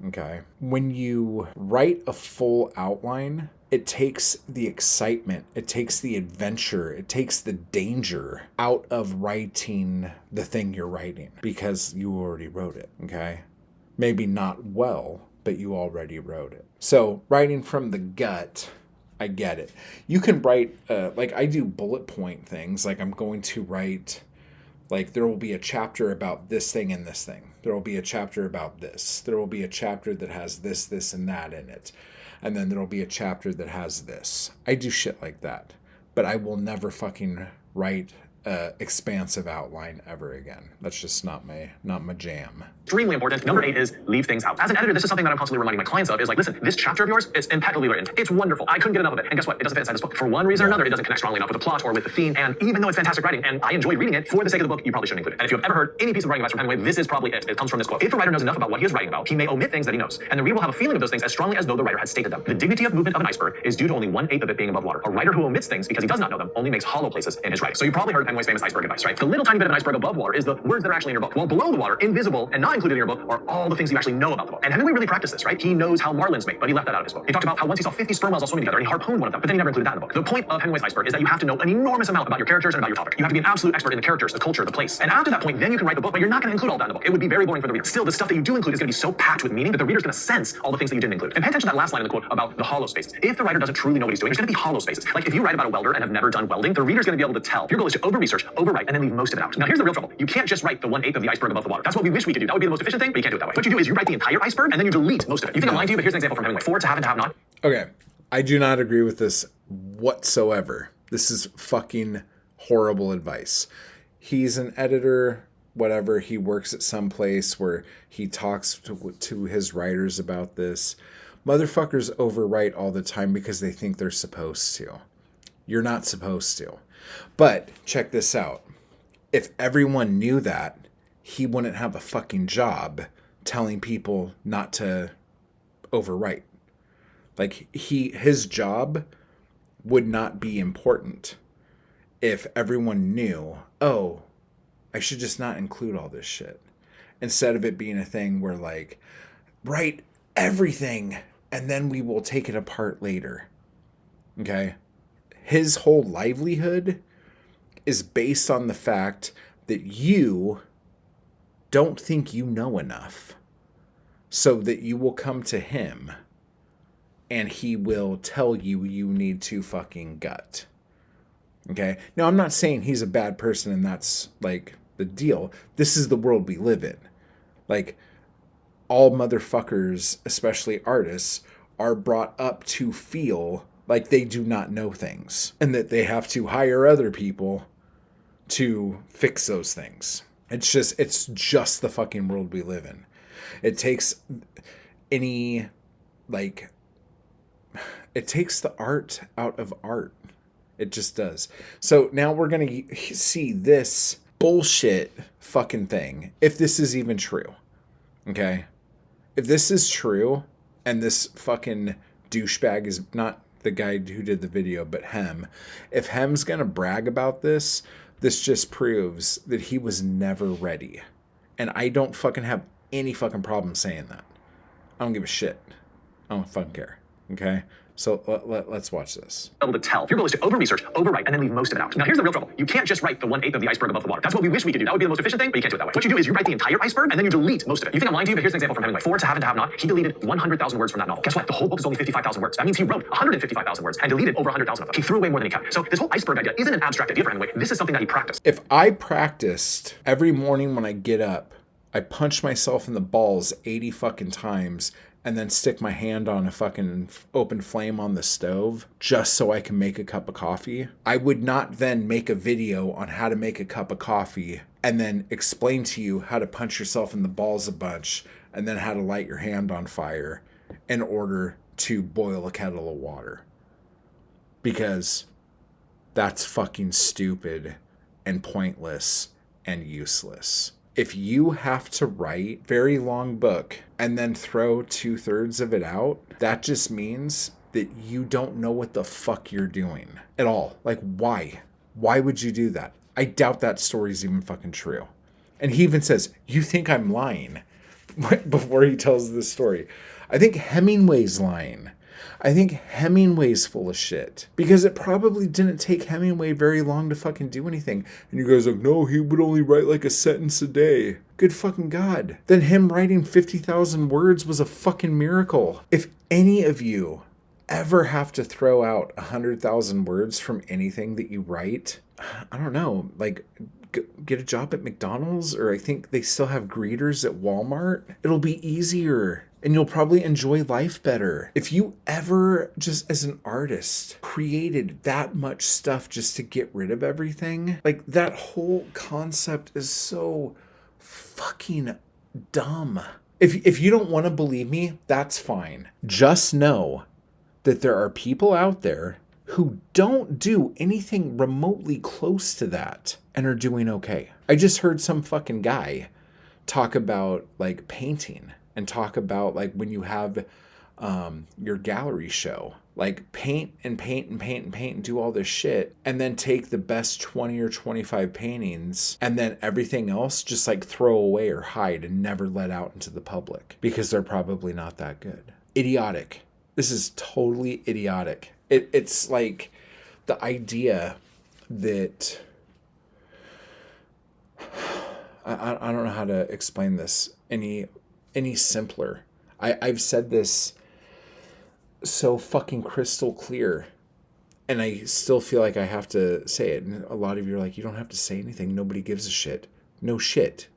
Okay. When you write a full outline, it takes the excitement, it takes the adventure, it takes the danger out of writing the thing you're writing because you already wrote it. Okay. Maybe not well, but you already wrote it. So writing from the gut, I get it. You can write, like I do bullet point things. Like I'm going to write, like there will be a chapter about this thing and this thing. There will be a chapter about this. There will be a chapter that has this, this, and that in it. And then there will be a chapter that has this. I do shit like that. But I will never fucking write expansive outline ever again. That's just not my jam. Extremely important. Number 8 is leave things out. As an editor, this is something that I'm constantly reminding my clients of, is like, listen, this chapter of yours, it's impeccably written. It's wonderful. I couldn't get enough of it. And guess what? It doesn't fit inside this book. For one reason or another, it doesn't connect strongly enough with the plot or with the theme. And even though it's fantastic writing, and I enjoyed reading it, for the sake of the book, you probably shouldn't include it. And if you have ever heard any piece of writing advice from Hemingway, this is probably it. It comes from this quote. If a writer knows enough about what he is writing about, he may omit things that he knows. And the reader will have a feeling of those things as strongly as though the writer had stated them. The dignity of movement of an iceberg is due to only 1/8 of it being above water. A writer who omits things because he does not know them only makes hollow places in his writing. So you probably heard Hemingway's famous iceberg advice, right? The little tiny bit of an iceberg above water is the words that are actually in your book. While below the water, invisible and not included in your book, are all the things you actually know about the book. And Hemingway really practiced this, right? He knows how marlins mate, but he left that out of his book. He talked about how once he saw 50 sperm whales all swimming together and he harpooned one of them, but then he never included that in the book. The point of Hemingway's iceberg is that you have to know an enormous amount about your characters and about your topic. You have to be an absolute expert in the characters, the culture, the place. And after that point, then you can write the book, but you're not going to include all that in the book. It would be very boring for the reader. Still, the stuff that you do include is going to be so packed with meaning that the reader's going to sense all the things that you didn't include. And pay attention to that last line in the quote about the hollow spaces. If the writer doesn't truly know what he's doing, there's going to be hollow spaces. Like if you write about a welder and have never done welding, the reader's going to be able to tell. Your goal is to over-research, overwrite, and then leave most of it out. Now here's the real trouble. You can't just write the 1/8 of the iceberg above the water. That's what we wish we could do. That would be the most efficient thing, but you can't do it that way. What you do is you write the entire iceberg and then you delete most of it. You think I'm lying to you, but here's an example from Hemingway. For, to have, and to have not. Okay. I do not agree with this whatsoever. This is fucking horrible advice. He's an editor, whatever. He works at some place where he talks to his writers about this. Motherfuckers overwrite all the time because they think they're supposed to. You're not supposed to. But check this out. If everyone knew that, he wouldn't have a fucking job telling people not to overwrite. Like his job would not be important if everyone knew, oh, I should just not include all this shit. Instead of it being a thing where like, write everything and then we will take it apart later. Okay? His whole livelihood is based on the fact that you don't think you know enough, so that you will come to him and he will tell you you need to fucking gut. Okay? Now, I'm not saying he's a bad person and that's like the deal. This is the world we live in. Like, all motherfuckers, especially artists, are brought up to feel like they do not know things and that they have to hire other people to fix those things. It's just the fucking world we live in. It takes the art out of art. It just does. So now we're going to see this bullshit fucking thing, if this is even true. Okay? If this is true, and this fucking douchebag is not the guy who did the video, but if Hem's going to brag about this, this just proves that he was never ready. And I don't fucking have any fucking problem saying that. I don't give a shit. I don't fucking care. Okay? So let's watch this. Able to tell. Your goal is to over-research, overwrite, and then leave most of it out. Now here's the real trouble. You can't just write the 1/8 of the iceberg above the water. That's what we wish we could do. That would be the most efficient thing, but you can't do it that way. What you do is you write the entire iceberg and then you delete most of it. You think I'm lying to you, but here's an example from Hemingway. For, to have, and to have not. He deleted 100,000 words from that novel. Guess what? The whole book is only 55,000 words. That means he wrote 155,000 words and deleted over 100,000 of them. He threw away more than he kept. So this whole iceberg idea isn't an abstract idea for Hemingway. This is something that he practiced. If I practiced every morning when I get up, I punch myself in the balls 80 fucking times and then stick my hand on a fucking open flame on the stove just so I can make a cup of coffee, I would not then make a video on how to make a cup of coffee and then explain to you how to punch yourself in the balls a bunch and then how to light your hand on fire in order to boil a kettle of water. Because that's fucking stupid and pointless and useless. If you have to write a very long book and then throw 2/3 of it out, that just means that you don't know what the fuck you're doing at all. Like, why? Why would you do that? I doubt that story's even fucking true. And he even says, you think I'm lying before he tells this story. I think Hemingway's lying. I think Hemingway's full of shit. Because it probably didn't take Hemingway very long to fucking do anything. And you guys are like, no, he would only write like a sentence a day. Good fucking God. Then him writing 50,000 words was a fucking miracle. If any of you ever have to throw out 100,000 words from anything that you write, I don't know, like get a job at McDonald's, or I think they still have greeters at Walmart. It'll be easier. and you'll probably enjoy life better. If you ever, just as an artist, created that much stuff just to get rid of everything, like that whole concept is so fucking dumb. If you don't want to believe me, that's fine. Just know that there are people out there who don't do anything remotely close to that and are doing okay. I just heard some fucking guy talk about like painting and talk about like when you have your gallery show, like paint and paint and paint and paint and do all this shit, and then take the best 20 or 25 paintings and then everything else just like throw away or hide and never let out into the public because they're probably not that good. Idiotic. This is totally idiotic. It's like the idea that I don't know how to explain this any simpler. I've said this so fucking crystal clear, and I still feel like I have to say it. And a lot of you are like, you don't have to say anything. Nobody gives a shit. No shit.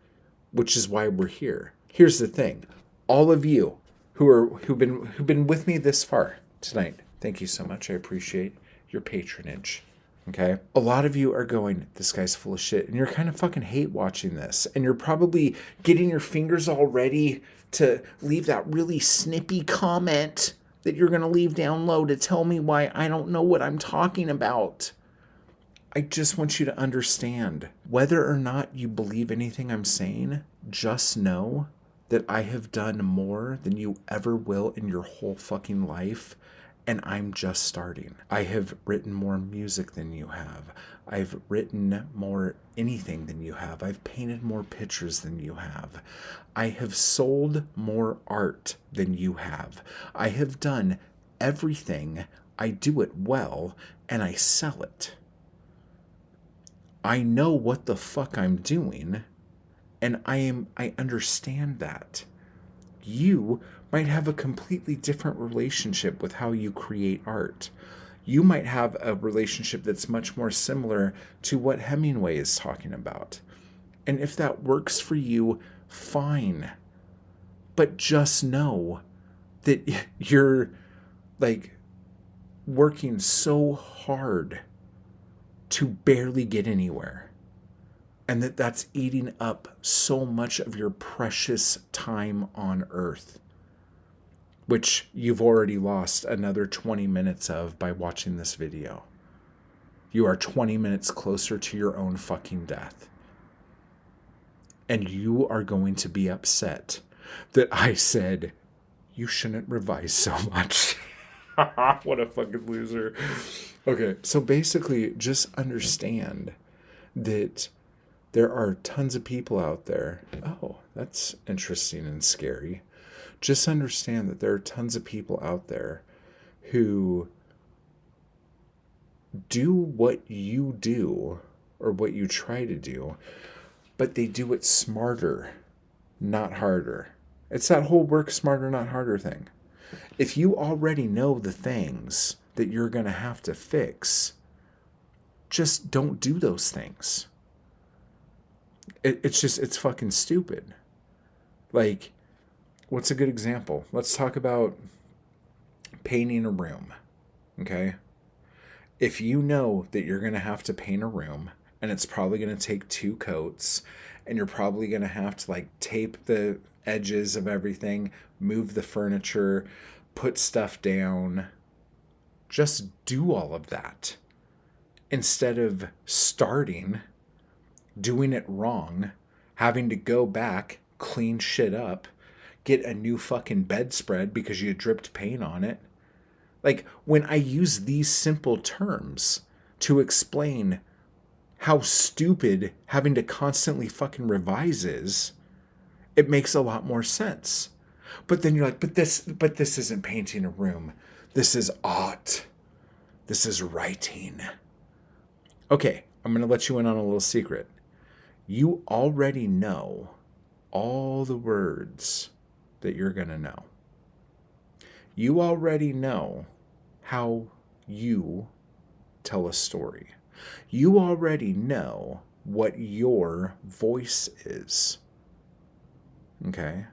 Which is why we're here. Here's the thing. All of you who've been with me this far tonight, thank you so much. I appreciate your patronage. Okay? A lot of you are going, this guy's full of shit, and you're kind of fucking hate watching this. And you're probably getting your fingers all ready to leave that really snippy comment that you're going to leave down low to tell me why I don't know what I'm talking about. I just want you to understand, whether or not you believe anything I'm saying, just know that I have done more than you ever will in your whole fucking life, and I'm just starting. I have written more music than you have. I've written more anything than you have. I've painted more pictures than you have. I have sold more art than you have. I have done everything. I do it well, and I sell it. I know what the fuck I'm doing, and I understand that. You might have a completely different relationship with how you create art. You might have a relationship that's much more similar to what Hemingway is talking about. And if that works for you, fine. But just know that you're like working so hard to barely get anywhere. And that's eating up so much of your precious time on earth, which you've already lost another 20 minutes of by watching this video. You are 20 minutes closer to your own fucking death. And you are going to be upset that I said you shouldn't revise so much. What a fucking loser. Okay, so basically just understand that there are tons of people out there. Oh, that's interesting and scary. Just understand that there are tons of people out there who do what you do or what you try to do, but they do it smarter, not harder. It's that whole work smarter, not harder thing. If you already know the things that you're going to have to fix, just don't do those things. It's fucking stupid. Like, what's a good example? Let's talk about painting a room, okay? If you know that you're going to have to paint a room, and it's probably going to take 2 coats, and you're probably going to have to like tape the edges of everything, move the furniture, put stuff down, just do all of that instead of starting, doing it wrong, having to go back, clean shit up, get a new fucking bedspread because you dripped paint on it. Like, when I use these simple terms to explain how stupid having to constantly fucking revise is, it makes a lot more sense. But then you're like, but this isn't painting a room. This is art. This is writing. Okay, I'm going to let you in on a little secret. You already know all the words that you're going to know. You already know how you tell a story. You already know what your voice is. Okay?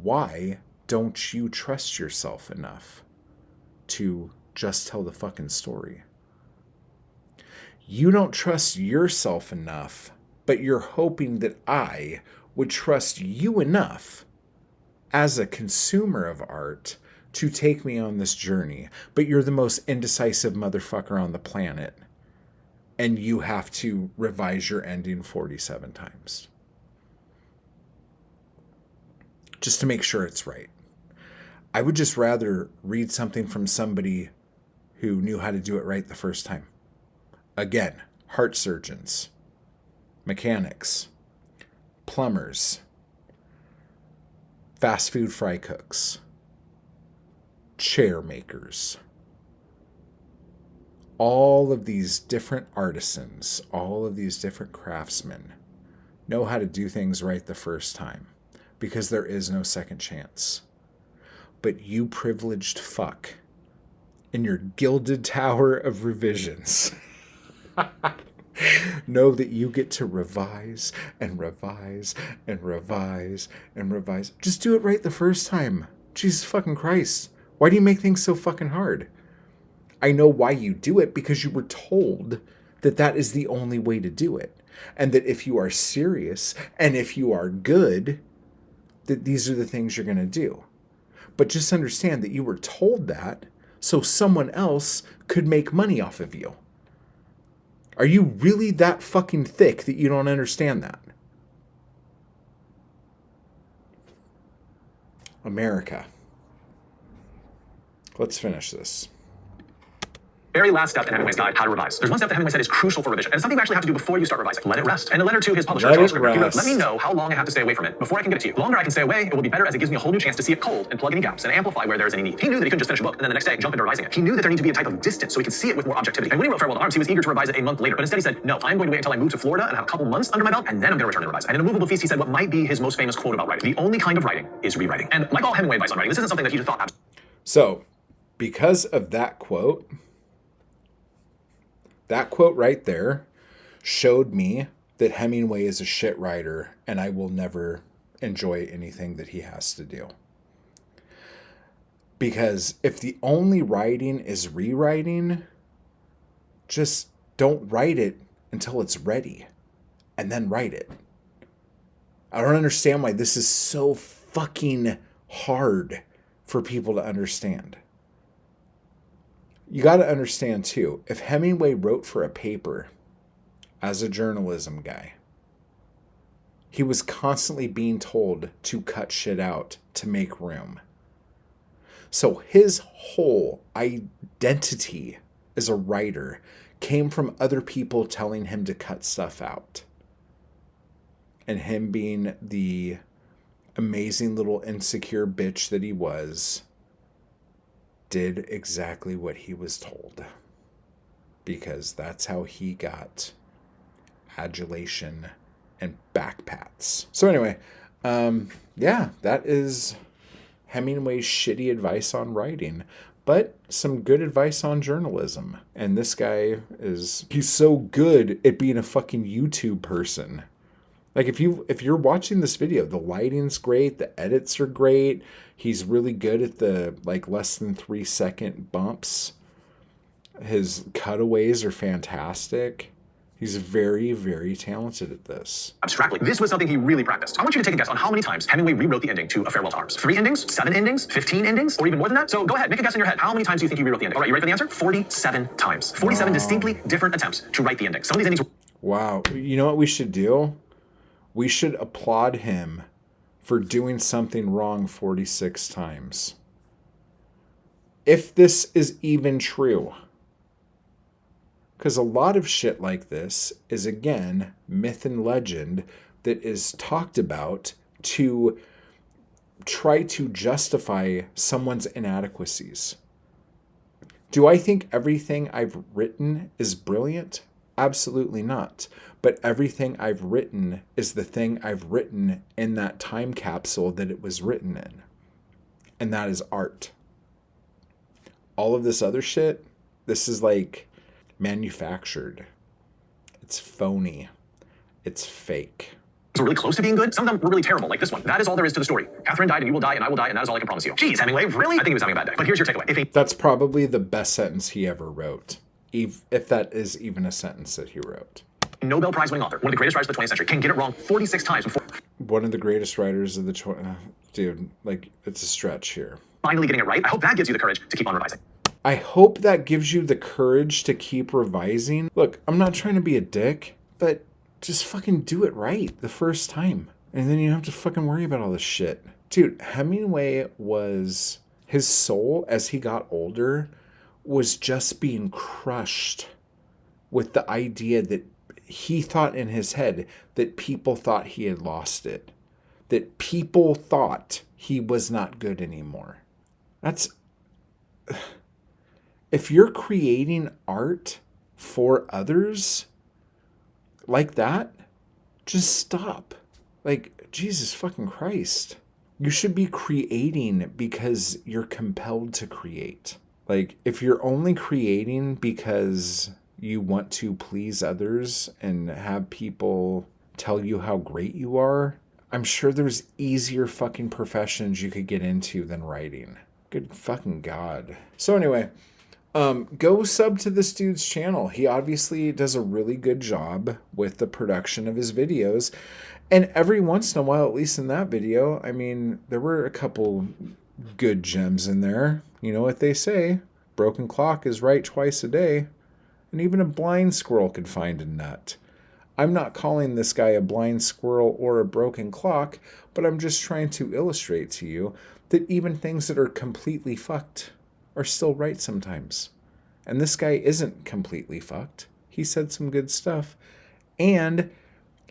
Why don't you trust yourself enough to just tell the fucking story? You don't trust yourself enough, but you're hoping that I would trust you enough as a consumer of art to take me on this journey. But you're the most indecisive motherfucker on the planet, and you have to revise your ending 47 times just to make sure it's right. I would just rather read something from somebody who knew how to do it right the first time. Again, heart surgeons, mechanics, plumbers, fast food fry cooks, chair makers. All of these different artisans, all of these different craftsmen know how to do things right the first time because there is no second chance. But you privileged fuck in your gilded tower of revisions know that you get to revise and revise and revise and revise. Just do it right the first time. Jesus fucking Christ. Why do you make things so fucking hard? I know why you do it, because you were told that that is the only way to do it. And that if you are serious and if you are good, that these are the things you're going to do. But just understand that you were told that so someone else could make money off of you. Are you really that fucking thick that you don't understand that? America. Let's finish this. Very last step in Hemingway's guide, how to revise. There's one step that Hemingway said is crucial for revision, and it's something you actually have to do before you start revising. Let it rest. In a letter to his publisher, Charles Scribner, he wrote, "Let me know how long I have to stay away from it before I can get it to you. The longer I can stay away, it will be better, as it gives me a whole new chance to see it cold and plug any gaps and amplify where there is any need." He knew that he couldn't just finish a book and then the next day jump into revising it. He knew that there needed to be a type of distance so he could see it with more objectivity. And when he wrote Farewell to Arms, he was eager to revise it a month later, but instead he said, "No, I'm going to wait until I move to Florida and have a couple months under my belt, and then I'm going to return and revise." And in A Movable Feast, he said what might be his most famous quote about writing: "The only kind of writing is rewriting." And like all Hemingway advice on writing, this isn't something that he just thought. So, because of that quote right there showed me that Hemingway is a shit writer, and I will never enjoy anything that he has to do. Because if the only writing is rewriting, just don't write it until it's ready, and then write it. I don't understand why this is so fucking hard for people to understand. You got to understand, too, if Hemingway wrote for a paper as a journalism guy, he was constantly being told to cut shit out to make room. So his whole identity as a writer came from other people telling him to cut stuff out. And him being the amazing little insecure bitch that he was, did exactly what he was told, because that's how he got adulation and backpats. So anyway, that is Hemingway's shitty advice on writing, but some good advice on journalism. And this guy he's so good at being a fucking YouTube person. Like if you're watching this video, the lighting's great, the edits are great. He's really good at the less than 3 second bumps. His cutaways are fantastic. He's very, very talented at this. Abstractly, this was something he really practiced. I want you to take a guess on how many times Hemingway rewrote the ending to A Farewell to Arms. 3 endings? 7 endings? 15 endings? Or even more than that? So go ahead, make a guess in your head. How many times do you think he rewrote the ending? All right, you ready for the answer? 47 times. 47 distinctly different attempts to write the ending. Some of these endings... Wow. You know what we should do? We should applaud him for doing something wrong 46 times. If this is even true. Because a lot of shit like this is, again, myth and legend that is talked about to try to justify someone's inadequacies. Do I think everything I've written is brilliant? Absolutely not. But everything I've written is the thing I've written in that time capsule that it was written in. And that is art. All of this other shit, this is manufactured. It's phony. It's fake. were really close to being good. Some of them were really terrible, like this one. That is all there is to the story. Catherine died and you will die and I will die and that is all I can promise you. Jeez, Hemingway, really? I think he was having a bad day. But here's your takeaway. If a That's probably the best sentence he ever wrote, if that is even a sentence that he wrote. Nobel Prize winning author, one of the greatest writers of the 20th century, can get it wrong 46 times before One of the greatest writers of the dude, like, it's a stretch here. finally getting it right. I hope that gives you the courage to keep on revising. I hope that gives you the courage to keep revising. Look, I'm not trying to be a dick, but just fucking do it right the first time. And then you don't have to fucking worry about all this shit. Dude, Hemingway was, his soul as he got older was just being crushed with the idea that he thought in his head that people thought he had lost it. That people thought he was not good anymore. That's... If you're creating art for others like that, just stop. Like, Jesus fucking Christ. You should be creating because you're compelled to create. Like, if you're only creating because you want to please others and have people tell you how great you are, I'm sure there's easier fucking professions you could get into than writing. Good fucking God. So anyway... go sub to this dude's channel. He obviously does a really good job with the production of his videos. And every once in a while, at least in that video, I mean, there were a couple good gems in there. You know what they say? Broken clock is right twice a day. And even a blind squirrel could find a nut. I'm not calling this guy a blind squirrel or a broken clock, but I'm just trying to illustrate to you that even things that are completely fucked are still right sometimes. And this guy isn't completely fucked. He said some good stuff. And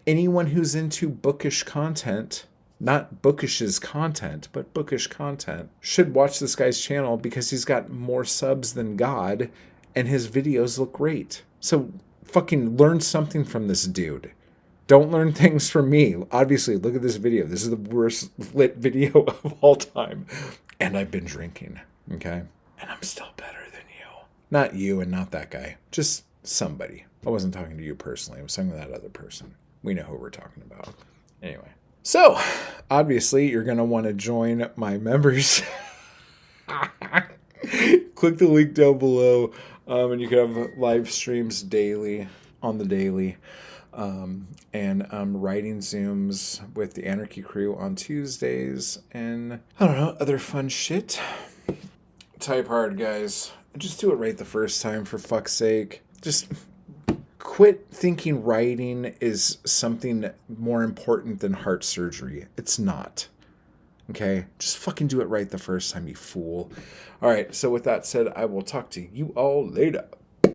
anyone who's into bookish content, not bookish's content, but bookish content, should watch this guy's channel because he's got more subs than God and his videos look great. So fucking learn something from this dude. Don't learn things from me. Obviously, look at this video. This is the worst lit video of all time. And I've been drinking, okay? And I'm still better than you. Not you and not that guy. Just somebody. I wasn't talking to you personally. I was talking to that other person. We know who we're talking about. Anyway. So, obviously, you're going to want to join my members. Click the link down below. And you can have live streams daily, on the daily. And writing Zooms with the Anarchy Crew on Tuesdays. And, I don't know, other fun shit. Type hard, guys. Just do it right the first time, for fuck's sake. Just quit thinking writing is something more important than heart surgery. It's not. Okay? Just fucking do it right the first time, you fool. All right, so with that said, I will talk to you all later.